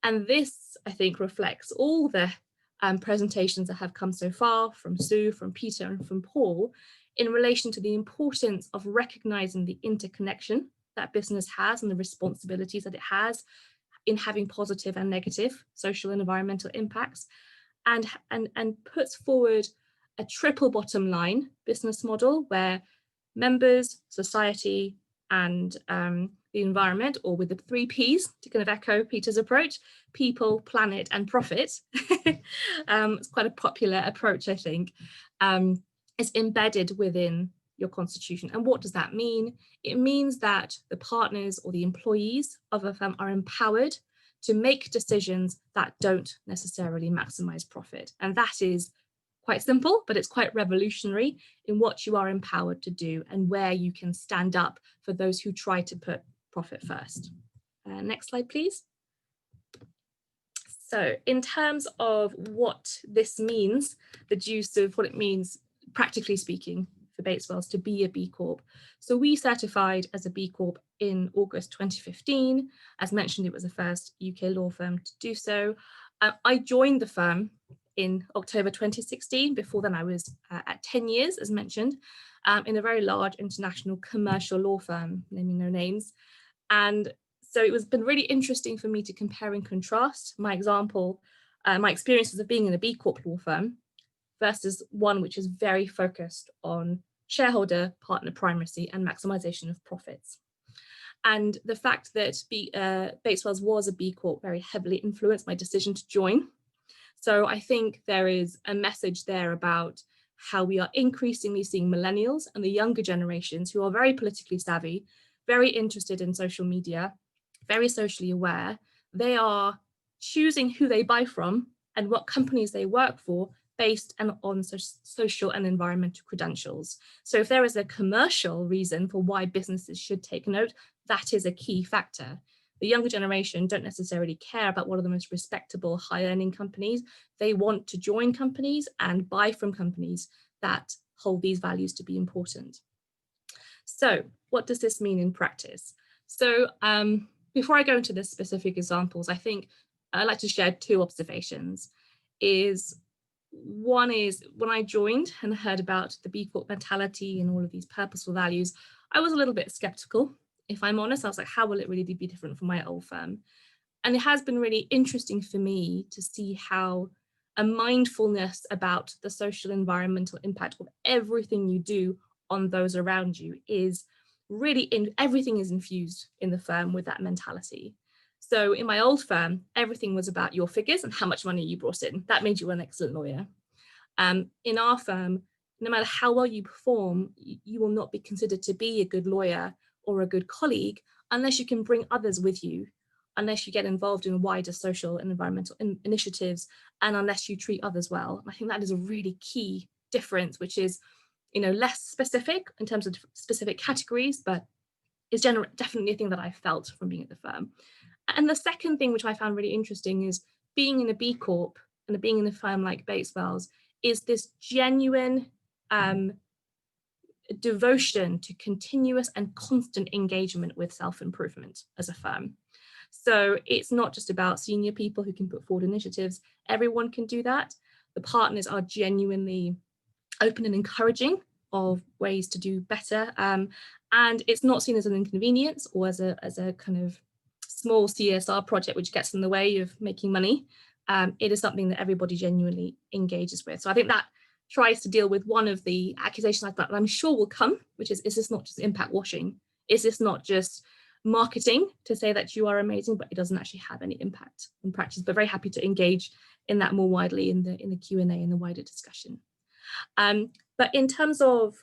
And this, I think, reflects all the presentations that have come so far from Sue, from Peter, and from Paul in relation to the importance of recognizing the interconnection that business has and the responsibilities that it has in having positive and negative social and environmental impacts, and puts forward a triple bottom line business model where members, society, and the environment, or with the 3 Ps to kind of echo Peter's approach, people, planet, and profit. It's quite a popular approach, I think. It's embedded within your constitution. And what does that mean? It means that the partners or the employees of a firm are empowered to make decisions that don't necessarily maximize profit. And that is quite simple, but it's quite revolutionary in what you are empowered to do and where you can stand up for those who try to put profit first. Next slide, please. So in terms of what this means, the juice of what it means, practically speaking, for Bates Wells to be a B Corp. So we certified as a B Corp in August 2015. As mentioned, it was the first UK law firm to do so. I joined the firm in October 2016. Before then, I was at 10 years, as mentioned, in a very large international commercial law firm, naming no names. And so it was been really interesting for me to compare and contrast my experiences of being in a B Corp law firm versus one which is very focused on shareholder partner primacy and maximization of profits. And the fact that Bates Wells was a B Corp very heavily influenced my decision to join. So I think there is a message there about how we are increasingly seeing millennials and the younger generations who are very politically savvy, very interested in social media, very socially aware. They are choosing who they buy from and what companies they work for based on social and environmental credentials. So if there is a commercial reason for why businesses should take note, that is a key factor. The younger generation don't necessarily care about what are the most respectable, high-earning companies. They want to join companies and buy from companies that hold these values to be important. So what does this mean in practice? So before I go into the specific examples, I think I'd like to share two observations. One is when I joined and heard about the B Corp mentality and all of these purposeful values, I was a little bit skeptical. If I'm honest, I was like, how will it really be different from my old firm? And it has been really interesting for me to see how a mindfulness about the social environmental impact of everything you do on those around you is really everything is infused in the firm with that mentality. So in my old firm, everything was about your figures and how much money you brought in. That made you an excellent lawyer. In our firm, no matter how well you perform, you will not be considered to be a good lawyer or a good colleague unless you can bring others with you, unless you get involved in wider social and environmental initiatives, and unless you treat others well. I think that is a really key difference, which is, less specific in terms of specific categories, but is definitely a thing that I felt from being at the firm. And the second thing, which I found really interesting, is being in a B Corp and being in a firm like Bateswell's is this genuine devotion to continuous and constant engagement with self-improvement as a firm. So it's not just about senior people who can put forward initiatives. Everyone can do that. The partners are genuinely open and encouraging of ways to do better. And it's not seen as an inconvenience or as a kind of small CSR project which gets in the way of making money. It is something that everybody genuinely engages with. So I think that tries to deal with one of the accusations like that I'm sure will come, which is this not just impact washing? Is this not just marketing to say that you are amazing, but it doesn't actually have any impact in practice? But very happy to engage in that more widely in the Q&A and the wider discussion. But in terms of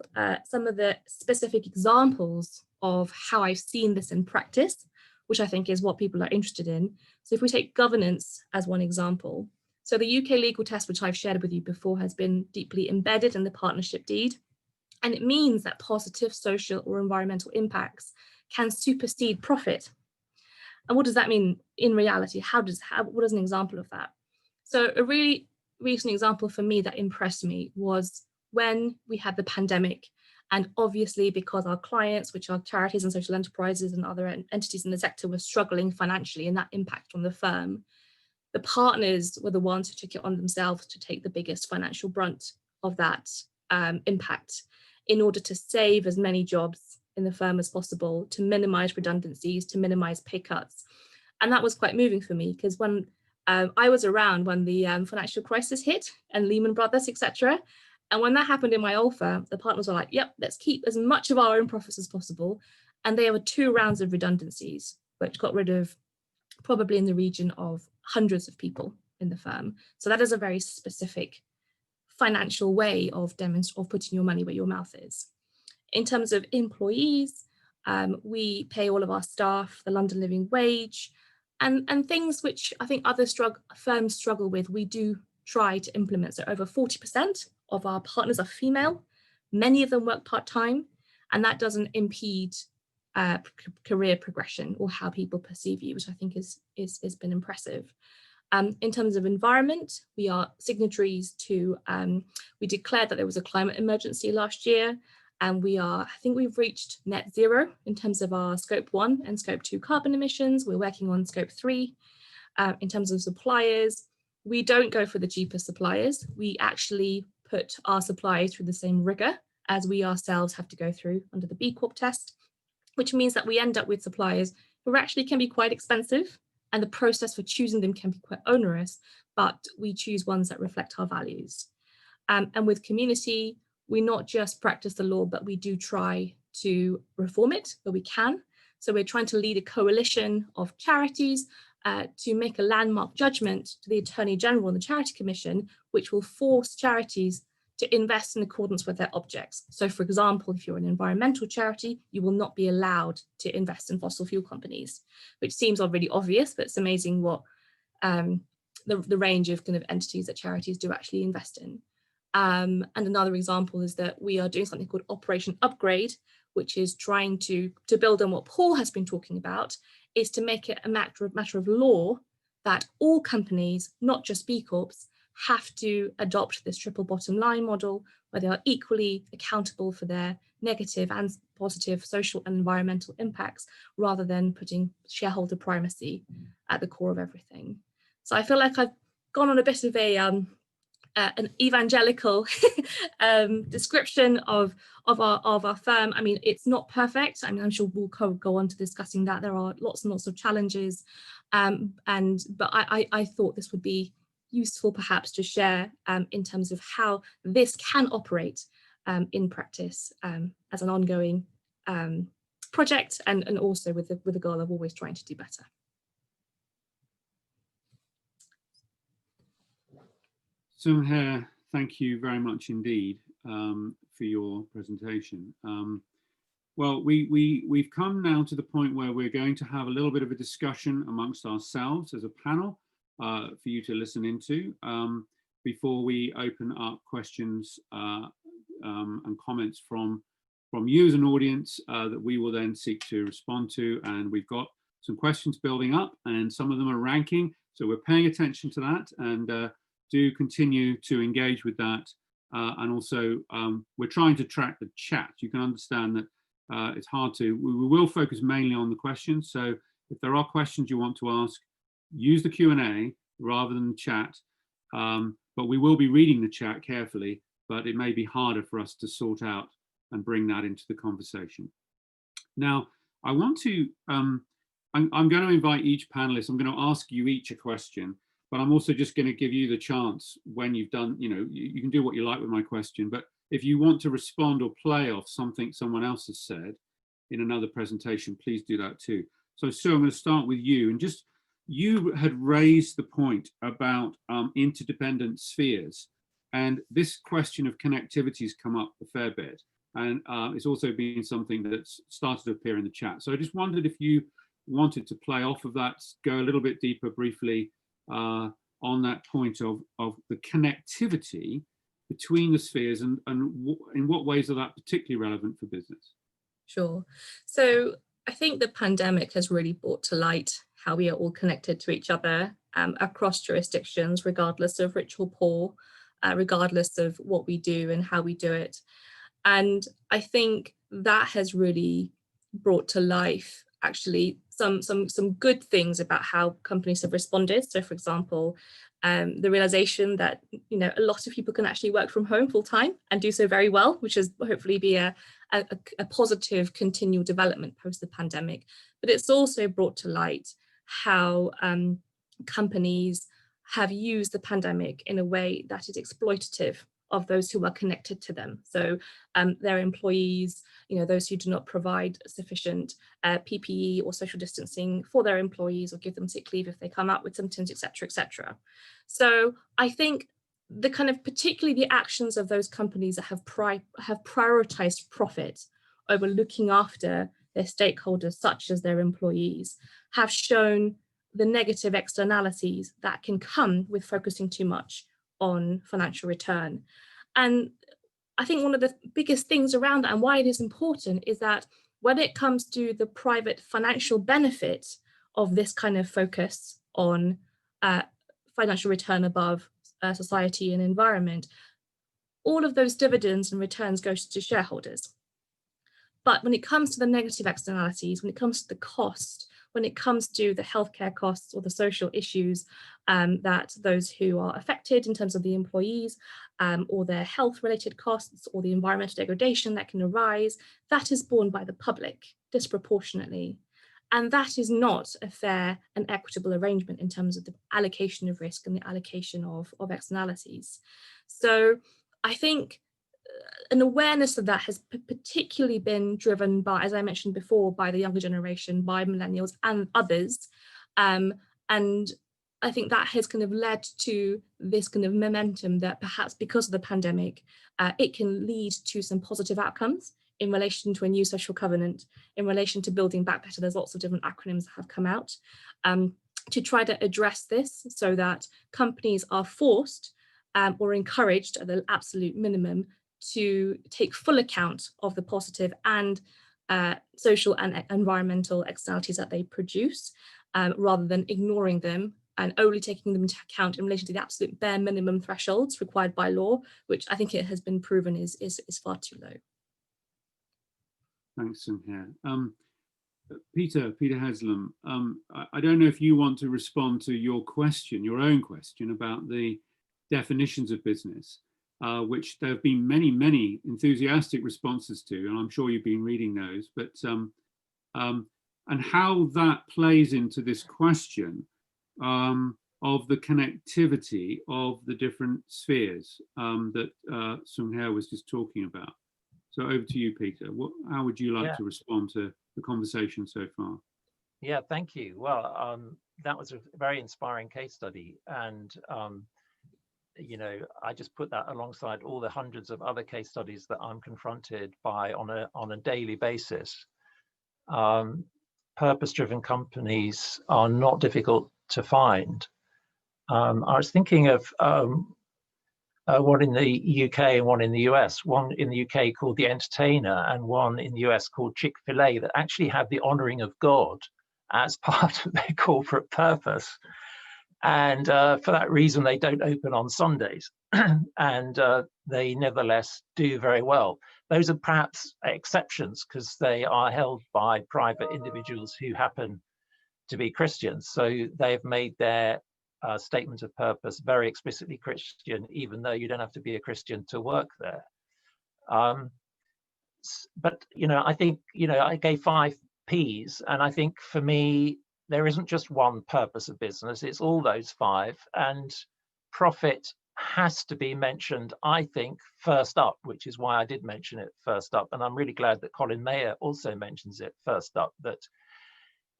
some of the specific examples of how I've seen this in practice, which I think is what people are interested in. So if we take governance as one example, so the UK legal test, which I've shared with you before, has been deeply embedded in the partnership deed. And it means that positive social or environmental impacts can supersede profit. And what does that mean in reality? What is an example of that? So a really recent example for me that impressed me was when we had the pandemic. And obviously, because our clients, which are charities and social enterprises and other entities in the sector, were struggling financially, and that impact on the firm, the partners were the ones who took it on themselves to take the biggest financial brunt of that impact in order to save as many jobs in the firm as possible, to minimize redundancies, to minimize pay cuts. And that was quite moving for me, because when I was around when the financial crisis hit and Lehman Brothers, etc. And when that happened in my old firm, the partners were like, yep, let's keep as much of our own profits as possible. And there were 2 rounds of redundancies, which got rid of probably in the region of hundreds of people in the firm. So that is a very specific financial way of putting your money where your mouth is. In terms of employees, we pay all of our staff the London Living Wage, and things which I think other firms struggle with, we do try to implement. So over 40% of our partners are female. Many of them work part-time, and that doesn't impede career progression or how people perceive you, which I think has been impressive. In terms of environment, we are signatories to, we declared that there was a climate emergency last year, and I think we've reached net zero in terms of our scope 1 and scope 2 carbon emissions. We're working on scope 3. In terms of suppliers, we don't go for the cheapest suppliers. We actually put our suppliers through the same rigor as we ourselves have to go through under the B Corp test, which means that we end up with suppliers who actually can be quite expensive, and the process for choosing them can be quite onerous, but we choose ones that reflect our values. And with community, we not just practice the law, but we do try to reform it where we can. So we're trying to lead a coalition of charities to make a landmark judgment to the Attorney General and the Charity Commission, which will force charities to invest in accordance with their objects. So for example, if you're an environmental charity, you will not be allowed to invest in fossil fuel companies, which seems really obvious, but it's amazing what the range of kind of entities that charities do actually invest in. And another example is that we are doing something called Operation Upgrade, which is trying to build on what Paul has been talking about, is to make it a matter of law that all companies, not just B Corps, have to adopt this triple bottom line model, where they are equally accountable for their negative and positive social and environmental impacts, rather than putting shareholder primacy at the core of everything. So I feel like I've gone on a bit of an evangelical description of our firm. I mean, it's not perfect. I mean, I'm sure we'll go on to discussing that. There are lots and lots of challenges, but I thought this would be useful perhaps to share in terms of how this can operate in practice as an ongoing project, and also with the goal of always trying to do better. Sung-Hyui, thank you very much indeed for your presentation. Well, we've come now to the point where we're going to have a little bit of a discussion amongst ourselves as a panel for you to listen into before we open up questions and comments from you as an audience that we will then seek to respond to. And we've got some questions building up, and some of them are ranking, so we're paying attention to that, and do continue to engage with that. And also we're trying to track the chat. You can understand that it's hard to, we will focus mainly on the questions. So if there are questions you want to ask, use the Q&A rather than the chat. But we will be reading the chat carefully, but it may be harder for us to sort out and bring that into the conversation. Now, I want to, I'm going to invite each panelist, I'm going to ask you each a question, but I'm also just going to give you the chance when you've done, you can do what you like with my question, but if you want to respond or play off something someone else has said in another presentation, please do that too. So Sue, I'm going to start with you, and just, you had raised the point about interdependent spheres, and this question of connectivity has come up a fair bit, and it's also been something that's started to appear in the chat. So I just wondered if you wanted to play off of that, go a little bit deeper briefly on that point of the connectivity between the spheres, and in what ways are that particularly relevant for business? Sure. So I think the pandemic has really brought to light how we are all connected to each other across jurisdictions, regardless of rich or poor, regardless of what we do and how we do it. And I think that has really brought to life actually some good things about how companies have responded. So for example, the realization that a lot of people can actually work from home full time and do so very well, which is hopefully be a positive continual development post the pandemic. But it's also brought to light how companies have used the pandemic in a way that is exploitative of those who are connected to them. So their employees, those who do not provide sufficient PPE or social distancing for their employees, or give them sick leave if they come out with symptoms, etc., etc. So I think the kind of particularly the actions of those companies that have prioritized profit over looking after their stakeholders, such as their employees, have shown the negative externalities that can come with focusing too much on financial return. And I think one of the biggest things around that, and why it is important, is that when it comes to the private financial benefit of this kind of focus on financial return above society and environment, all of those dividends and returns go to shareholders. But when it comes to the negative externalities, when it comes to the cost, when it comes to the healthcare costs or the social issues that those who are affected in terms of the employees or their health related costs or the environmental degradation that can arise, that is borne by the public disproportionately. And that is not a fair and equitable arrangement in terms of the allocation of risk and the allocation of externalities. So I think an awareness of that has particularly been driven by, as I mentioned before, by the younger generation, by millennials and others. And I think that has kind of led to this kind of momentum that perhaps because of the pandemic, it can lead to some positive outcomes in relation to a new social covenant, in relation to building back better. There's lots of different acronyms that have come out to try to address this so that companies are forced or encouraged at the absolute minimum to take full account of the positive and social and environmental externalities that they produce, rather than ignoring them and only taking them into account in relation to the absolute bare minimum thresholds required by law, which I think it has been proven is far too low. Thanks, Sung-Hyui. Peter Heslam, I don't know if you want to respond to your own question about the definitions of business, which there have been many enthusiastic responses to, and I'm sure you've been reading those, but and how that plays into this question of the connectivity of the different spheres that Sung-Hyui was just talking about. So over to you, Peter. How would you like to respond to the conversation so far? Yeah, thank you. Well, that was a very inspiring case study, and you know, I just put that alongside all the hundreds of other case studies that I'm confronted by on a daily basis. Purpose-driven companies are not difficult to find. I was thinking of one in the UK and one in the US. One in the UK called The Entertainer, and one in the US called Chick-fil-A, that actually have the honouring of God as part of their corporate purpose. And for that reason, they don't open on Sundays, and they nevertheless do very well. Those are perhaps exceptions because they are held by private individuals who happen to be Christians. So they've made their statement of purpose very explicitly Christian, even though you don't have to be a Christian to work there. But, you know, I think, you know, I gave 5 Ps, and I think for me, there isn't just one purpose of business, it's all those 5, and profit has to be mentioned, I think, first up, which is why I did mention it first up. And I'm really glad that Colin Mayer also mentions it first up, that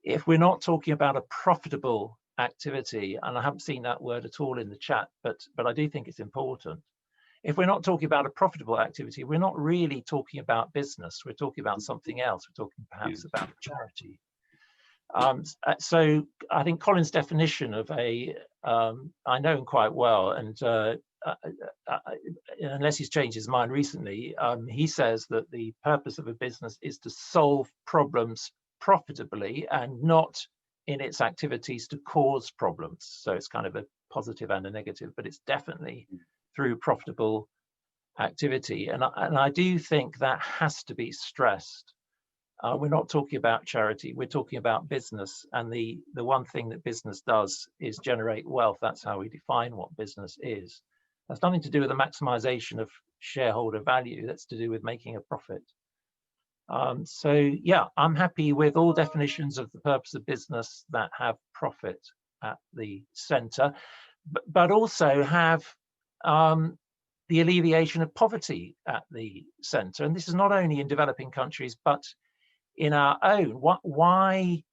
if we're not talking about a profitable activity, and I haven't seen that word at all in the chat, but I do think it's important. If we're not talking about a profitable activity, we're not really talking about business, we're talking about something else, we're talking perhaps about charity. So I think Colin's definition of I know him quite well, and unless he's changed his mind recently, he says that the purpose of a business is to solve problems profitably and not in its activities to cause problems. So it's kind of a positive and a negative, but it's definitely through profitable activity. And I do think that has to be stressed. We're not talking about charity, we're talking about business. And the one thing that business does is generate wealth. That's how we define what business is. That's nothing to do with the maximization of shareholder value. That's to do with making a profit. So yeah, I'm happy with all definitions of the purpose of business that have profit at the center, but also have the alleviation of poverty at the center. And this is not only in developing countries, but in our own. Why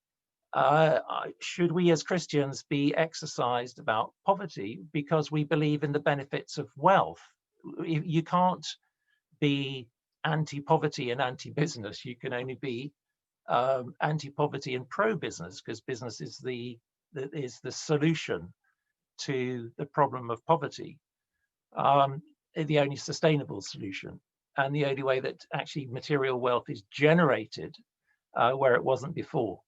should we as Christians be exercised about poverty? Because we believe in the benefits of wealth. You can't be anti-poverty and anti-business. You can only be anti-poverty and pro-business, because business is the solution to the problem of poverty, the only sustainable solution, and the only way that actually material wealth is generated where it wasn't before.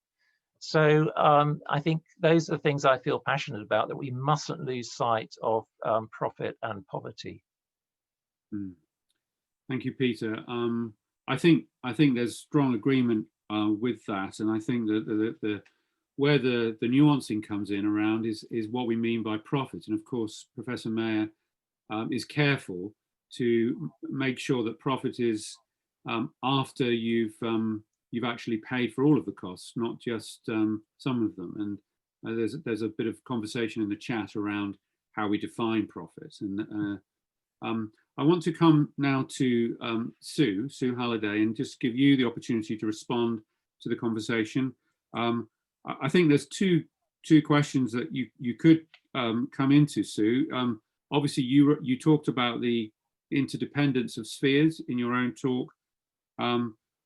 So I think those are the things I feel passionate about, that we mustn't lose sight of profit and poverty. Thank you, Peter. I think there's strong agreement with that, and I think that where the nuancing comes in around is what we mean by profit. And of course, Professor Mayer is careful to make sure that profit is after you've actually paid for all of the costs, not just some of them. And there's a bit of conversation in the chat around how we define profit. And I want to come now to Sue Halliday, and just give you the opportunity to respond to the conversation. I think there's two questions that you could come into, Sue. Obviously, you talked about the interdependence of spheres in your own talk,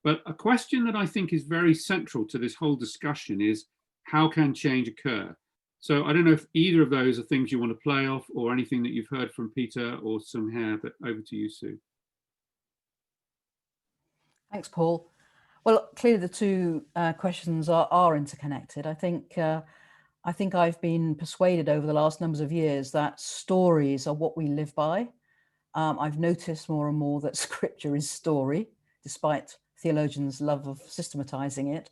but a question that I think is very central to this whole discussion is, how can change occur? So I don't know if either of those are things you want to play off, or anything that you've heard from Peter or Sung-Hyui, but over to you, Sue. Thanks, Paul. Well, clearly the two questions are interconnected. I think I think I've been persuaded over the last numbers of years that stories are what we live by. I've noticed more and more that scripture is story, despite theologians' love of systematizing it.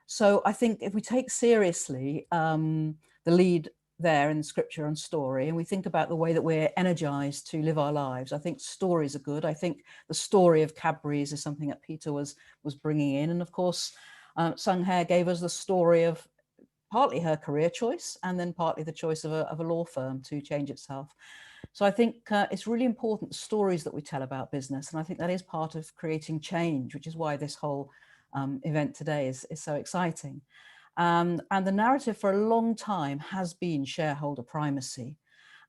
So I think if we take seriously the lead there in scripture and story, and we think about the way that we're energized to live our lives, I think stories are good. I think the story of Cadbury's is something that Peter was bringing in. And of course, Sung-Hyui gave us the story of partly her career choice and then partly the choice of a law firm to change itself. So I think it's really important stories that we tell about business. And I think that is part of creating change, which is why this whole event today is so exciting. And the narrative for a long time has been shareholder primacy.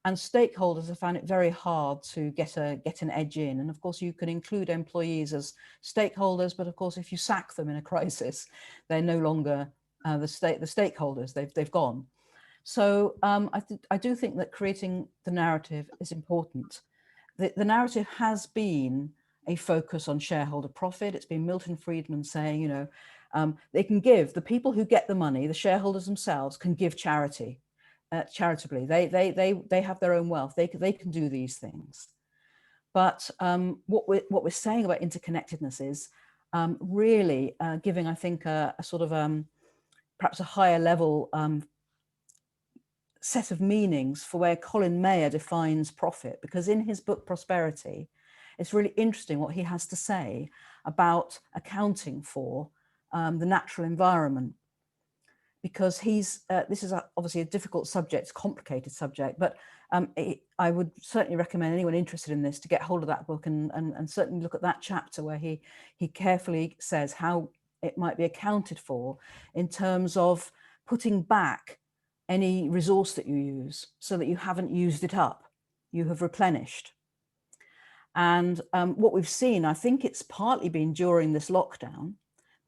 And stakeholders have found it very hard to get an edge in. And of course, you can include employees as stakeholders, but of course, if you sack them in a crisis, they're no longer the stakeholders, they've gone. So I do think that creating the narrative is important. The narrative has been a focus on shareholder profit. It's been Milton Friedman saying, you know, they can give, the people who get the money, the shareholders themselves can give charitably. They have their own wealth. They can do these things. But what we're saying about interconnectedness is really giving, I think, a sort of perhaps a higher level set of meanings for where Colin Mayer defines profit, because in his book Prosperity, it's really interesting what he has to say about accounting for the natural environment, because this is obviously a difficult subject, complicated subject, but I would certainly recommend anyone interested in this to get hold of that book and certainly look at that chapter where he carefully says how it might be accounted for in terms of putting back any resource that you use so that you haven't used it up, you have replenished. And what we've seen, I think it's partly been during this lockdown,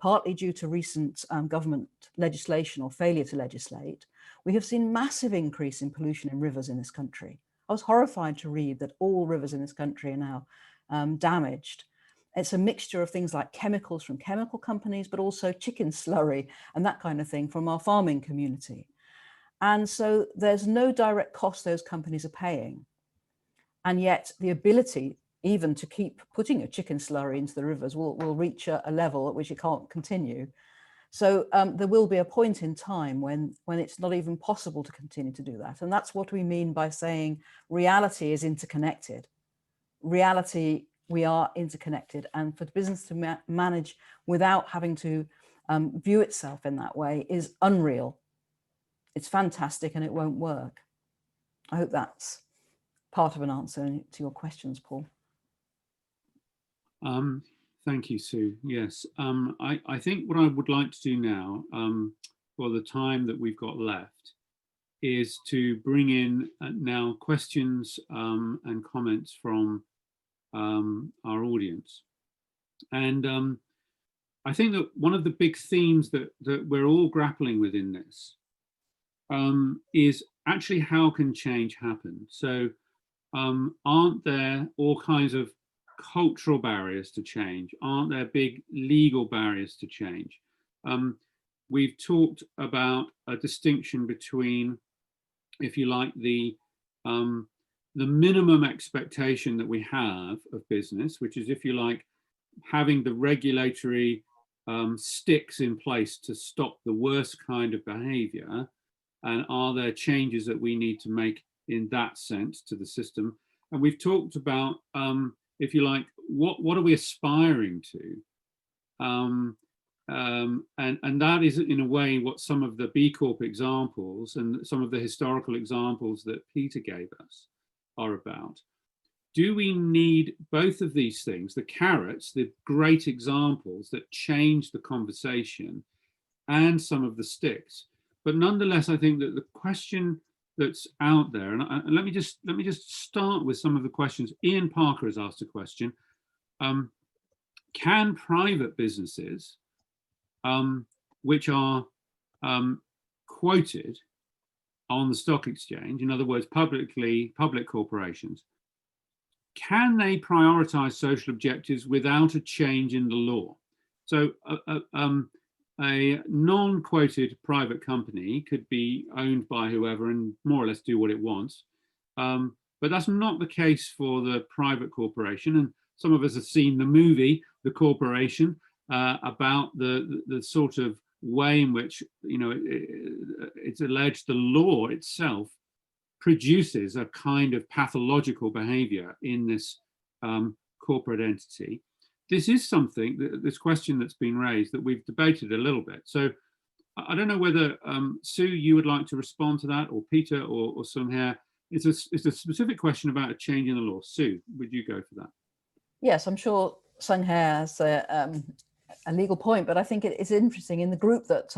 partly due to recent government legislation or failure to legislate, we have seen massive increase in pollution in rivers in this country. I was horrified to read that all rivers in this country are now damaged. It's a mixture of things like chemicals from chemical companies, but also chicken slurry and that kind of thing from our farming community. And so there's no direct cost those companies are paying. And yet the ability even to keep putting a chicken slurry into the rivers will reach a level at which it can't continue. So there will be a point in time when it's not even possible to continue to do that. And that's what we mean by saying reality is interconnected. Reality, we are interconnected. And for business to manage without having to view itself in that way is unreal. It's fantastic and it won't work. I hope that's part of an answer to your questions, Paul. Thank you, Sue. Yes, I think what I would like to do now, for the time that we've got left, is to bring in now questions and comments from our audience. And I think that one of the big themes that we're all grappling with in this is actually how can change happen? So aren't there all kinds of cultural barriers to change? Aren't there big legal barriers to change? We've talked about a distinction between, if you like, the minimum expectation that we have of business, which is, if you like, having the regulatory sticks in place to stop the worst kind of behavior. And are there changes that we need to make in that sense to the system? And we've talked about, if you like, what are we aspiring to? And that is in a way what some of the B Corp examples and some of the historical examples that Peter gave us are about. Do we need both of these things, the carrots, the great examples that change the conversation, and some of the sticks? But nonetheless, I think that the question that's out there, and let me just start with some of the questions. Ian Parker has asked a question. Can private businesses, which are quoted on the stock exchange, in other words, public corporations, can they prioritize social objectives without a change in the law? So a non-quoted private company could be owned by whoever and more or less do what it wants. But that's not the case for the private corporation. And some of us have seen the movie, The Corporation, about the sort of way in which, you know, it's alleged the law itself produces a kind of pathological behavior in this corporate entity. This is something, this question that's been raised, that we've debated a little bit. So I don't know whether, Sue, you would like to respond to that, or Peter, or Sung-Hyui. It's a specific question about a change in the law. Sue, would you go for that? Yes, I'm sure Sung-Hyui has a legal point, but I think it's interesting in the group that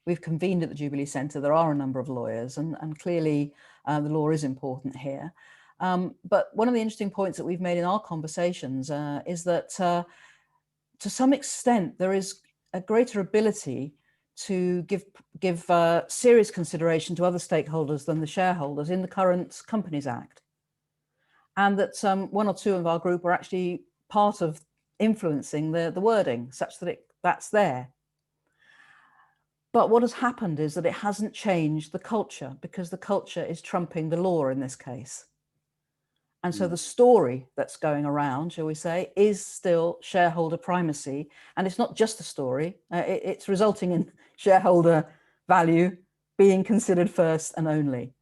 we've convened at the Jubilee Centre. There are a number of lawyers, and clearly the law is important here. But one of the interesting points that we've made in our conversations is that to some extent there is a greater ability to give serious consideration to other stakeholders than the shareholders in the current Companies Act. And that one or two of our group are actually part of influencing the wording such that that's there. But what has happened is that it hasn't changed the culture, because the culture is trumping the law in this case. And so the story that's going around, shall we say, is still shareholder primacy. And it's not just a story, it's resulting in shareholder value being considered first and only.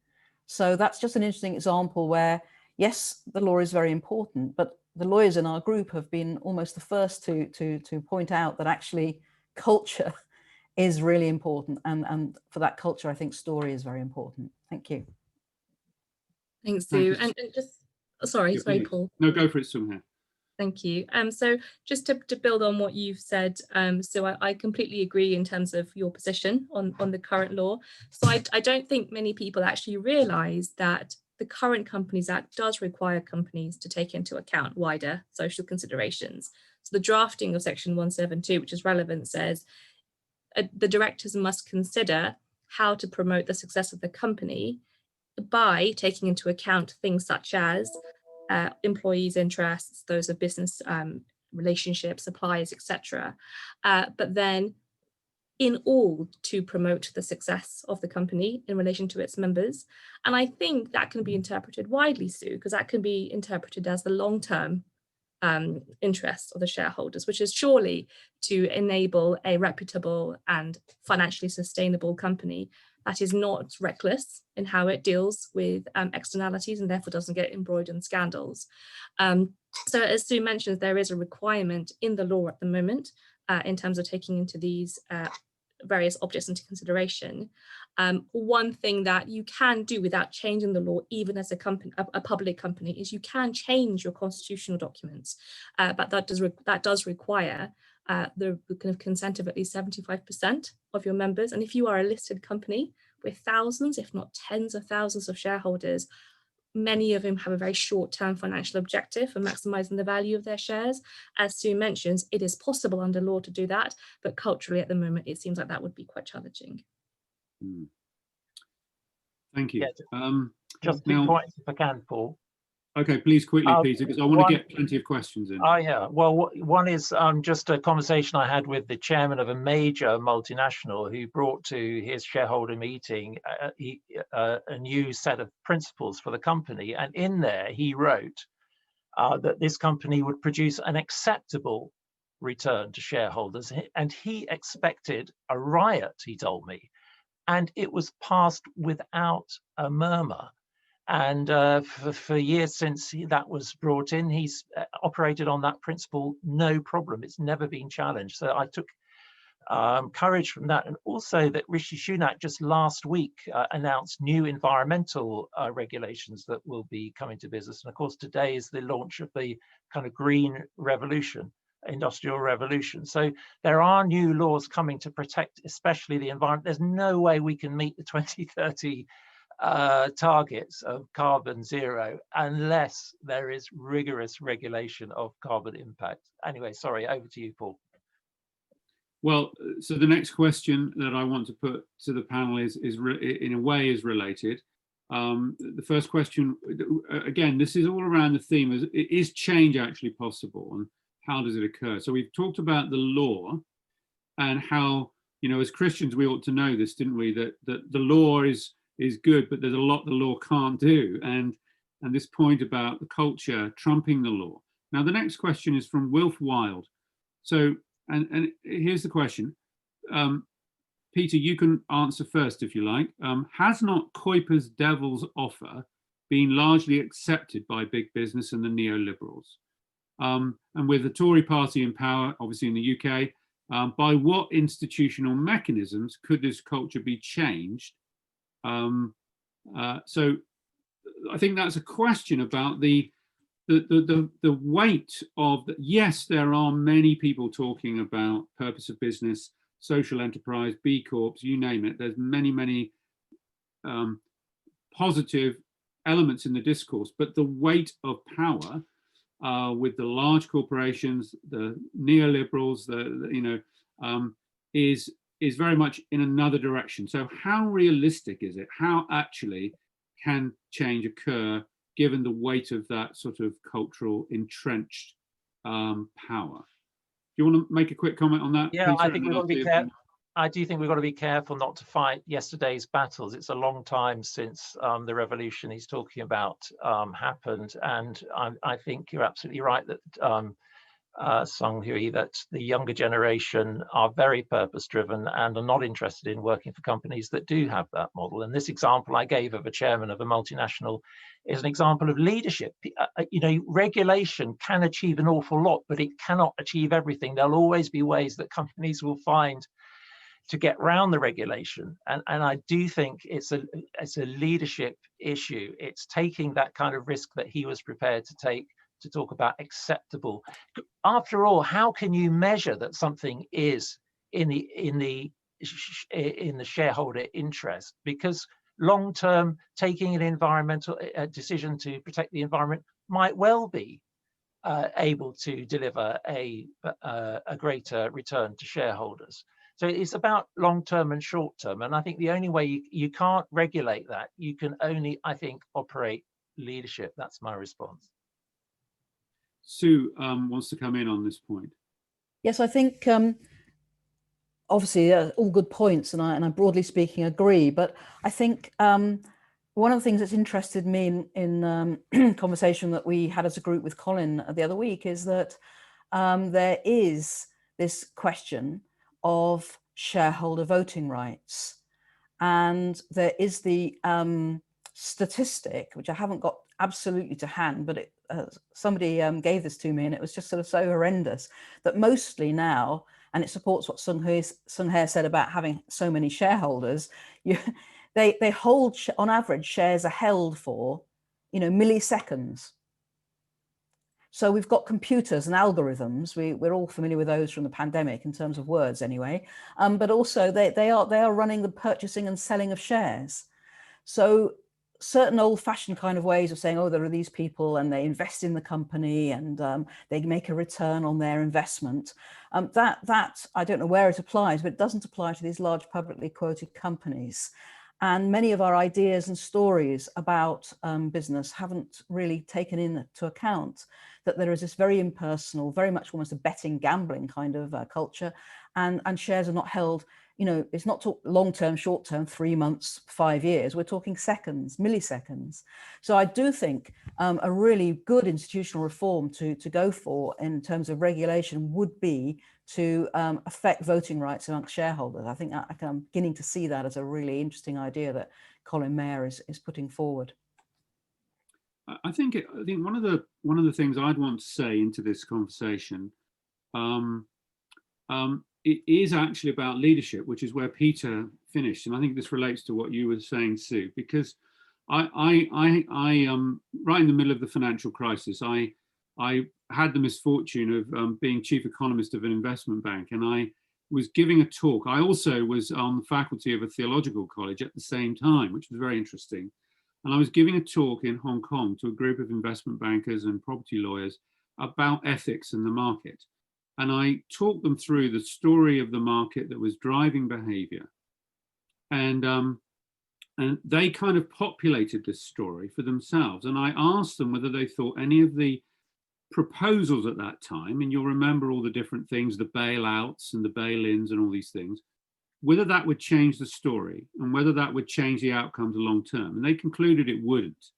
So that's just an interesting example where, yes, the law is very important, but the lawyers in our group have been almost the first to point out that actually culture is really important. And for that culture, I think story is very important. Thank you. Thanks, Sue. And just, sorry, Paul. No, go for it, Sung-Hyui. Thank you. So just to build on what you've said, so I completely agree in terms of your position on the current law. So I don't think many people actually realise that the current Companies Act does require companies to take into account wider social considerations. So the drafting of Section 172, which is relevant, says the directors must consider how to promote the success of the company by taking into account things such as employees' interests, those of business relationships, suppliers, etc. But then in all to promote the success of the company in relation to its members. And I think that can be interpreted widely, Sue, because that can be interpreted as the long-term interests of the shareholders, which is surely to enable a reputable and financially sustainable company that is not reckless in how it deals with externalities and therefore doesn't get embroiled in scandals. So as Sue mentions, there is a requirement in the law at the moment in terms of taking into these various objects into consideration. One thing that you can do without changing the law, even as a company, a public company, is you can change your constitutional documents, but that does require the kind of consent of at least 75% of your members. And if you are a listed company with thousands, if not tens of thousands of shareholders, many of them have a very short-term financial objective for maximizing the value of their shares. As Sue mentions, it is possible under law to do that, but culturally at the moment, it seems like that would be quite challenging. Thank you. Yeah, just 2 points if I can, Paul. Okay, please quickly, Peter, because I want to get plenty of questions in. Oh yeah, well, one is just a conversation I had with the chairman of a major multinational who brought to his shareholder meeting a new set of principles for the company. And in there, he wrote that this company would produce an acceptable return to shareholders. And he expected a riot, he told me. And it was passed without a murmur. And for years since that was brought in, he's operated on that principle, no problem. It's never been challenged. So I took courage from that. And also that Rishi Sunak just last week announced new environmental regulations that will be coming to business. And of course, today is the launch of the kind of green revolution, industrial revolution. So there are new laws coming to protect, especially the environment. There's no way we can meet the 2030 targets of carbon zero unless there is rigorous regulation of carbon impact. Anyway, sorry, over to you, Paul. Well, so the next question that I want to put to the panel is in a way is related. The first question, again, this is all around the theme: is change actually possible, and how does it occur? So we've talked about the law, and how, you know, as Christians, we ought to know this, didn't we? That the law is good, but there's a lot the law can't do. And this point about the culture trumping the law. Now, the next question is from Wilf Wild. So, and here's the question. Peter, you can answer first if you like. Has not Kuiper's devil's offer been largely accepted by big business and the neoliberals? And with the Tory party in power, obviously in the UK, by what institutional mechanisms could this culture be changed? So I think that's a question about the weight of, yes, there are many people talking about purpose of business, social enterprise, B Corps, you name it. There's many positive elements in the discourse, but the weight of power with the large corporations, the neoliberals, is very much in another direction. So how realistic is it? How actually can change occur given the weight of that sort of cultural entrenched power? Do you want to make a quick comment on that? Yeah, Peter? I think we've got to be careful. I do think we've got to be careful not to fight yesterday's battles. It's a long time since the revolution he's talking about happened, and I think you're absolutely right that Sung-Hyui, that the younger generation are very purpose-driven and are not interested in working for companies that do have that model. And this example I gave of a chairman of a multinational is an example of leadership. You know, regulation can achieve an awful lot, but it cannot achieve everything. There'll always be ways that companies will find to get around the regulation. And I do think it's a leadership issue. It's taking that kind of risk that he was prepared to take to talk about acceptable. After all, how can you measure that something is in the shareholder interest? Because long-term, taking an environmental decision to protect the environment might well be able to deliver a greater return to shareholders. So it's about long-term and short-term. And I think the only way you can't regulate that, you can only, I think, operate leadership. That's my response. Sue wants to come in on this point. Yes, I think obviously all good points, and I broadly speaking agree. But I think one of the things that's interested me in conversation that we had as a group with Colin the other week is that there is this question of shareholder voting rights, and there is the statistic, which I haven't got absolutely to hand, but somebody gave this to me, and it was just sort of so horrendous that mostly now, and it supports what Sung-Hyui said about having so many shareholders, they hold, on average, shares are held for, milliseconds. So we've got computers and algorithms. We're all familiar with those from the pandemic in terms of words anyway, but also they are running the purchasing and selling of shares. So certain old-fashioned kind of ways of saying, oh, there are these people and they invest in the company and they make a return on their investment. That I don't know where it applies, but it doesn't apply to these large publicly quoted companies. And many of our ideas and stories about business haven't really taken into account that there is this very impersonal, very much almost a betting, gambling kind of culture, and shares are not held. It's not long-term, short-term, 3 months, 5 years. We're talking seconds, milliseconds. So I do think a really good institutional reform to go for in terms of regulation would be to affect voting rights amongst shareholders. I think I'm beginning to see that as a really interesting idea that Colin Mayer is putting forward. I think one of the things I'd want to say into this conversation, it is actually about leadership, which is where Peter finished, and I think this relates to what you were saying, Sue, because I right in the middle of the financial crisis, I had the misfortune of being chief economist of an investment bank, and I was giving a talk. I also was on the faculty of a theological college at the same time, which was very interesting. And I was giving a talk in Hong Kong to a group of investment bankers and property lawyers about ethics in the market. And I talked them through the story of the market that was driving behavior. And they kind of populated this story for themselves. And I asked them whether they thought any of the proposals at that time, and you'll remember all the different things, the bailouts and the bail-ins and all these things, whether that would change the story and whether that would change the outcomes long term. And they concluded it wouldn't.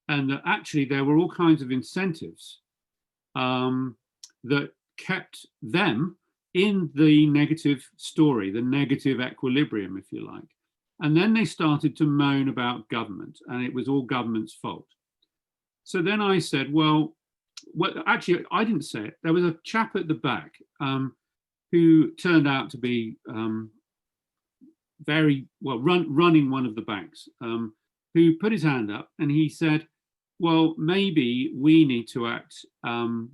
And that actually there were all kinds of incentives that kept them in the negative story, the negative equilibrium, if you like. And then they started to moan about government, and it was all government's fault. So then I said, well, actually, I didn't say it. There was a chap at the back who turned out to be very well running one of the banks, who put his hand up and he said, well, maybe we need to act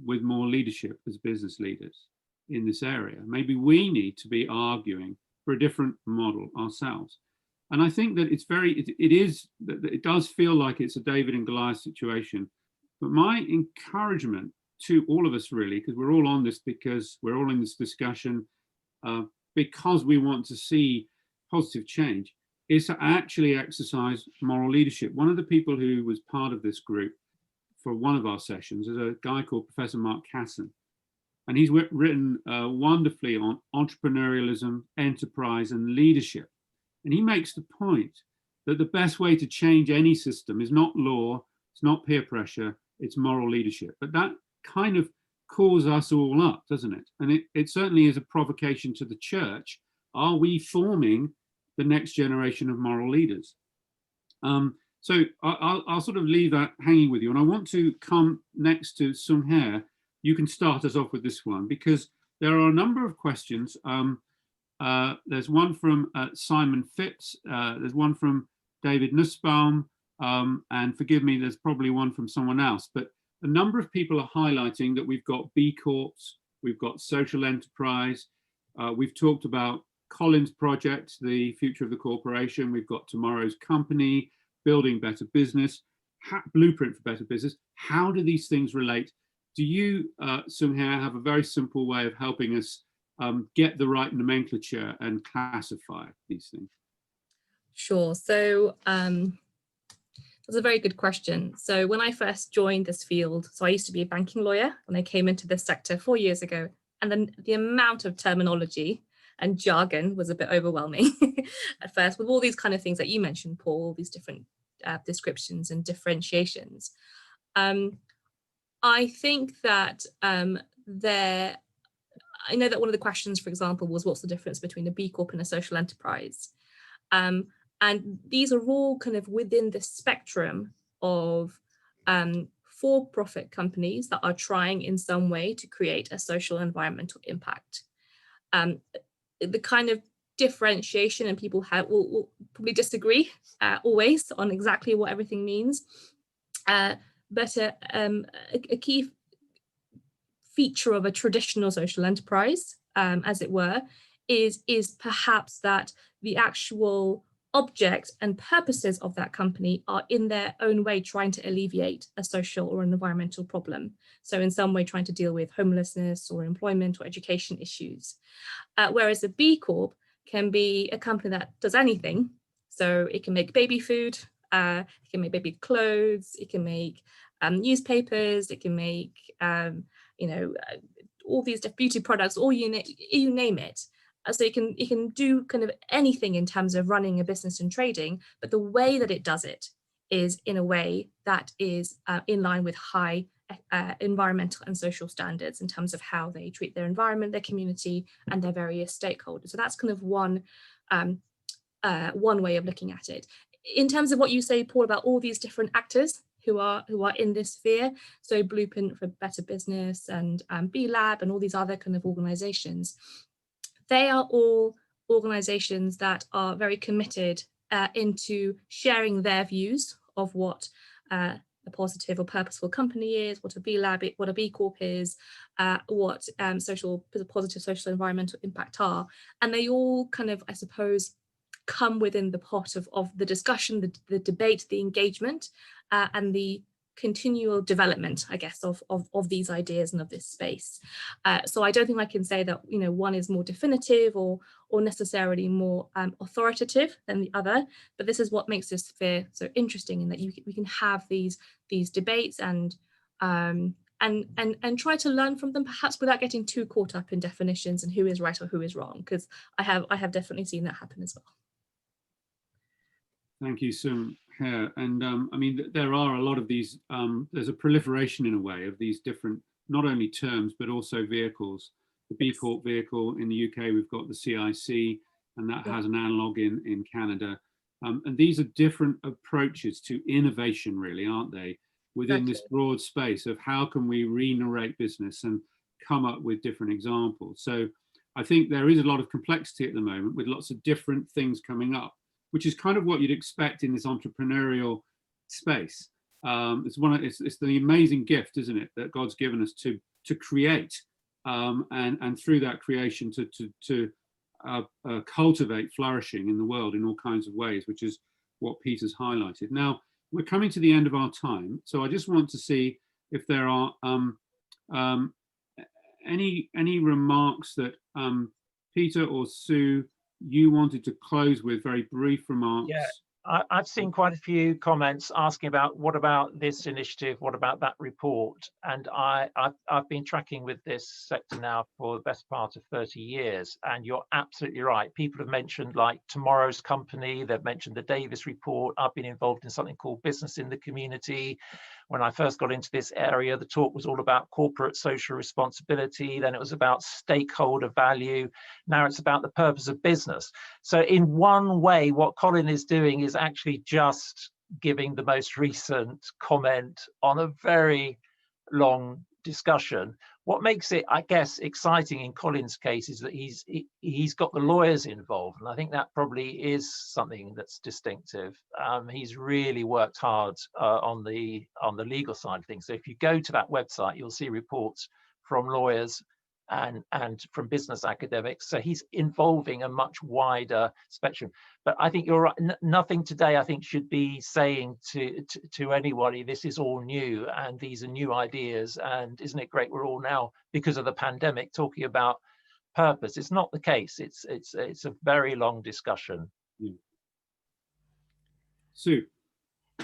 with more leadership as business leaders in this area. Maybe we need to be arguing for a different model ourselves. And I think that it does feel like it's a David and Goliath situation. But my encouragement to all of us, really, because we're all on this, because we're all in this discussion, because we want to see positive change, is to actually exercise moral leadership. One of the people who was part of this group for one of our sessions is a guy called Professor Mark Casson. And he's written wonderfully on entrepreneurialism, enterprise, and leadership. And he makes the point that the best way to change any system is not law, it's not peer pressure, it's moral leadership. But that kind of calls us all up, doesn't it? And it certainly is a provocation to the church. Are we forming the next generation of moral leaders? So I'll sort of leave that hanging with you. And I want to come next to Sung-Hyui. You can start us off with this one, because there are a number of questions. There's one from Simon Phipps, there's one from David Nussbaum, and forgive me, there's probably one from someone else, but a number of people are highlighting that we've got B Corps, we've got social enterprise, we've talked about Colin's project, the future of the corporation, we've got tomorrow's company, building better business, blueprint for better business. How do these things relate? Do you, Sung-Hyui, have a very simple way of helping us get the right nomenclature and classify these things? Sure. So that's a very good question. So when I first joined this field, so I used to be a banking lawyer when I came into this sector 4 years ago, and then the amount of terminology and jargon was a bit overwhelming at first, with all these kind of things that you mentioned, Paul, all these different descriptions and differentiations. I think that I know that one of the questions, for example, was what's the difference between a B Corp and a social enterprise? And these are all kind of within the spectrum of for-profit companies that are trying in some way to create a social and environmental impact. The kind of differentiation, and people will probably disagree always on exactly what everything means. But a key feature of a traditional social enterprise, as it were, is perhaps that the actual object and purposes of that company are in their own way trying to alleviate a social or an environmental problem. So in some way trying to deal with homelessness or employment or education issues. Whereas a B Corp can be a company that does anything. So it can make baby food, it can make baby clothes, it can make newspapers, it can make all these beauty products, or you name it. So it can do kind of anything in terms of running a business and trading, but the way that it does it is in a way that is in line with high environmental and social standards in terms of how they treat their environment, their community, and their various stakeholders. So that's kind of one way of looking at it. In terms of what you say, Paul, about all these different actors who are in this sphere, so Blueprint for Better Business and B Lab and all these other kind of organizations, they are all organizations that are very committed into sharing their views of what a positive or purposeful company is, what a B Lab, what a B Corp is, what positive social environmental impact are. And they all kind of, I suppose, come within the pot of the discussion, the debate, the engagement, and the continual development, I guess, of these ideas and of this space. So I don't think I can say that one is more definitive or necessarily more authoritative than the other, but this is what makes this sphere so interesting, in that we can have these debates and and try to learn from them, perhaps without getting too caught up in definitions and who is right or who is wrong, because I have definitely seen that happen as well. Thank you, Sung-Hyui. And I mean, there are a lot of these, there's a proliferation in a way of these different, not only terms, but also vehicles. The B Corp vehicle in the UK, we've got the CIC, and that has an analog in Canada. And these are different approaches to innovation, really, aren't they? Within this broad space of how can we re-narrate business and come up with different examples. So I think there is a lot of complexity at the moment with lots of different things coming up, which is kind of what you'd expect in this entrepreneurial space. It's the amazing gift, isn't it, that God's given us to create, and through that creation to cultivate flourishing in the world in all kinds of ways, which is what Peter's highlighted. Now, we're coming to the end of our time, so I just want to see if there are any remarks that Peter or Sue, you wanted to close with, very brief remarks. Yeah, I've seen quite a few comments asking about what about this initiative, what about that report, and I've been tracking with this sector now for the best part of 30 years, and you're absolutely right. People have mentioned like Tomorrow's Company, they've mentioned the Davis report. I've been involved in something called Business in the Community. When I first got into this area, the talk was all about corporate social responsibility, then it was about stakeholder value, now it's about the purpose of business. So in one way, what Colin is doing is actually just giving the most recent comment on a very long discussion. What makes it, I guess, exciting in Colin's case is that he's got the lawyers involved, and I think that probably is something that's distinctive. He's really worked hard on the legal side of things. So if you go to that website, you'll see reports from lawyers and from business academics. So he's involving a much wider spectrum. But I think you're right. Nothing today, I think, should be saying to anybody, this is all new and these are new ideas. And isn't it great we're all now, because of the pandemic, talking about purpose? It's not the case. It's a very long discussion. Yeah. Sue.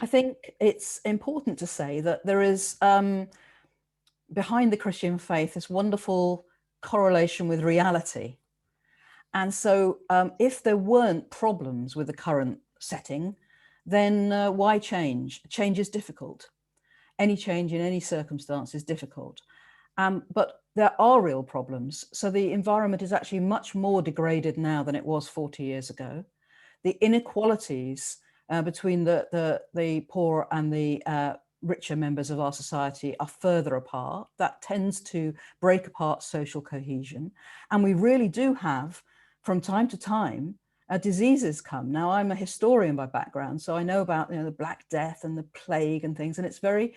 I think it's important to say that there is, behind the Christian faith, this wonderful correlation with reality. And so if there weren't problems with the current setting, then why change? Change is difficult. Any change in any circumstance is difficult. But there are real problems. So the environment is actually much more degraded now than it was 40 years ago. The inequalities between the poor and the richer members of our society are further apart. That tends to break apart social cohesion. And we really do have, from time to time, diseases come. Now, I'm a historian by background, so I know about the Black Death and the plague and things, and it's very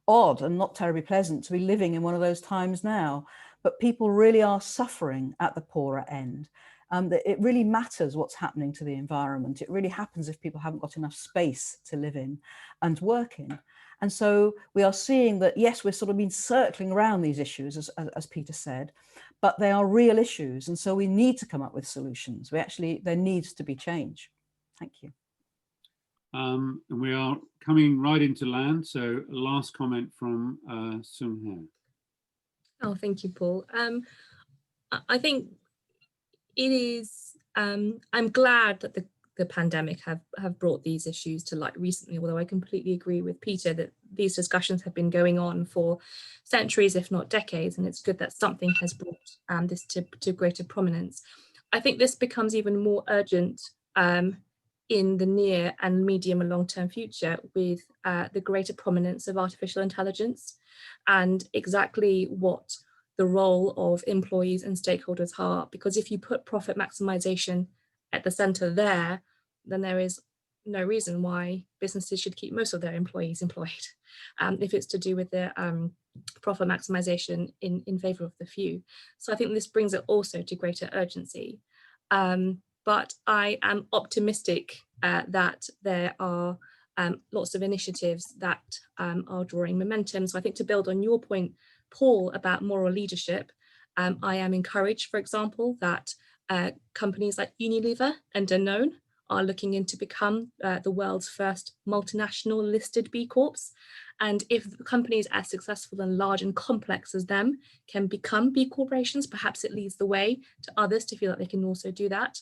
odd and not terribly pleasant to be living in one of those times now. But people really are suffering at the poorer end. It really matters what's happening to the environment. It really happens if people haven't got enough space to live in and work in. And so we are seeing that, yes, we're sort of been circling around these issues, as Peter said, but they are real issues. And so we need to come up with solutions. There needs to be change. Thank you. And we are coming right into land. So last comment from Sung-Hyui. Oh, thank you, Paul. I think it is, I'm glad that the pandemic have brought these issues to light recently, although I completely agree with Peter that these discussions have been going on for centuries, if not decades, and it's good that something has brought this to greater prominence. I think this becomes even more urgent in the near and medium and long-term future with the greater prominence of artificial intelligence and exactly what the role of employees and stakeholders are. Because if you put profit maximization at the center there, then there is no reason why businesses should keep most of their employees employed if it's to do with their profit maximization in favor of the few. So I think this brings it also to greater urgency. But I am optimistic that there are lots of initiatives that are drawing momentum. So I think to build on your point, Paul, about moral leadership, I am encouraged, for example, that companies like Unilever and Danone are looking in to become the world's first multinational listed B Corps. And if companies as successful and large and complex as them can become B corporations, perhaps it leads the way to others to feel that they can also do that.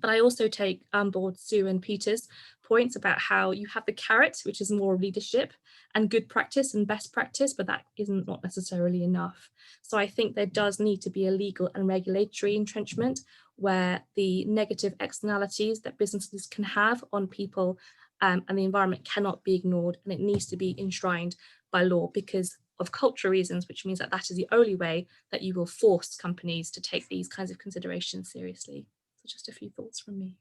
But I also take on board Sue and Peter's points about how you have the carrot, which is more leadership and good practice and best practice, but that isn't not necessarily enough. So I think there does need to be a legal and regulatory entrenchment where the negative externalities that businesses can have on people and the environment cannot be ignored, and it needs to be enshrined by law because of cultural reasons, which means that that is the only way that you will force companies to take these kinds of considerations seriously. So just a few thoughts from me.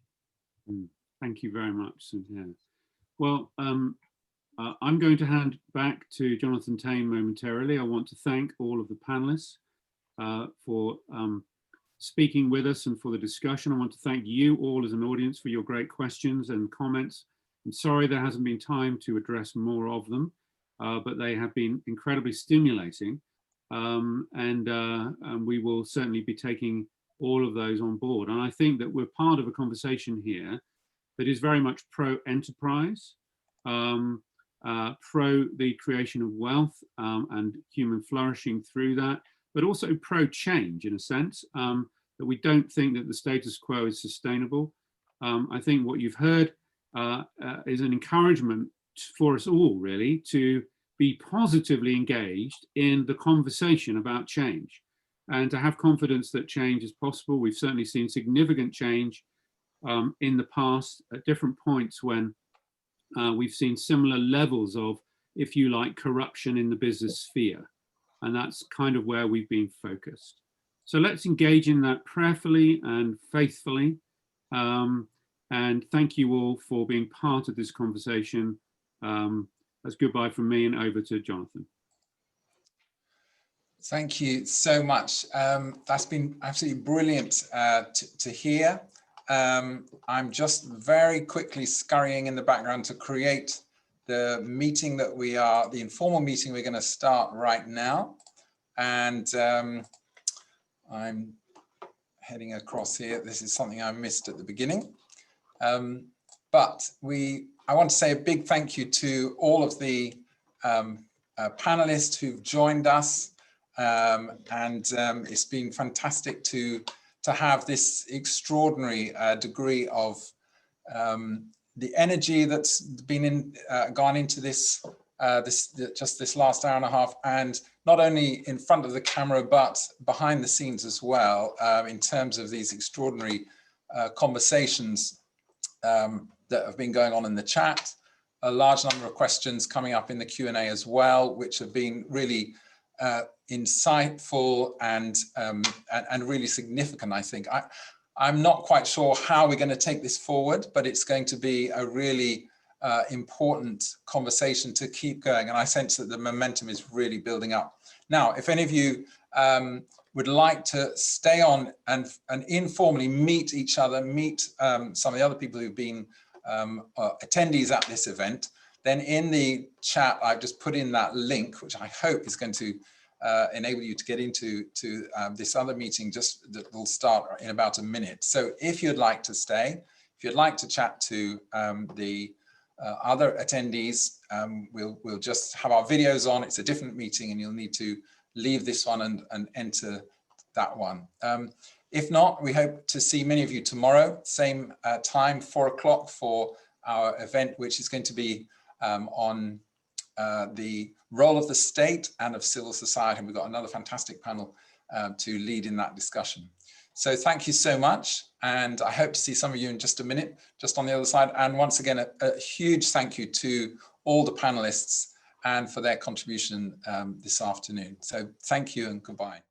Thank you very much, Cynthia. Well, I'm going to hand back to Jonathan Tame momentarily. I want to thank all of the panelists for speaking with us and for the discussion. I want to thank you all as an audience for your great questions and comments. I'm sorry there hasn't been time to address more of them, but they have been incredibly stimulating. And we will certainly be taking all of those on board. And I think that we're part of a conversation here that is very much pro-enterprise, pro the creation of wealth and human flourishing through that, but also pro-change in a sense, that we don't think that the status quo is sustainable. I think what you've heard is an encouragement for us all really to be positively engaged in the conversation about change and to have confidence that change is possible. We've certainly seen significant change in the past at different points when we've seen similar levels of, if you like, corruption in the business sphere. And that's kind of where we've been focused. So let's engage in that prayerfully and faithfully. And thank you all for being part of this conversation. That's goodbye from me and over to Jonathan. Thank you so much. That's been absolutely brilliant to hear. I'm just very quickly scurrying in the background to create the meeting that the informal meeting we're going to start right now. And I'm heading across here. This is something I missed at the beginning. But I want to say a big thank you to all of the panelists who've joined us. It's been fantastic to have this extraordinary degree of the energy that's been gone into this just this last hour and a half, and not only in front of the camera but behind the scenes as well, in terms of these extraordinary conversations that have been going on in the chat. A large number of questions coming up in the Q&A as well, which have been really insightful and really significant, I think. I'm not quite sure how we're going to take this forward, but it's going to be a really important conversation to keep going. And I sense that the momentum is really building up. Now, if any of you would like to stay on and informally meet each other, meet some of the other people who've been attendees at this event, then in the chat, I've just put in that link, which I hope is going to enable you to get into this other meeting that will start in about a minute. So if you'd like to stay, if you'd like to chat to the other attendees, we'll just have our videos on. It's a different meeting and you'll need to leave this one and enter that one. If not, we hope to see many of you tomorrow, same time, 4 o'clock for our event, which is going to be on the role of the state and of civil society. And we've got another fantastic panel to lead in that discussion. So thank you so much. And I hope to see some of you in just a minute, just on the other side. And once again, a huge thank you to all the panelists and for their contribution this afternoon. So thank you and goodbye.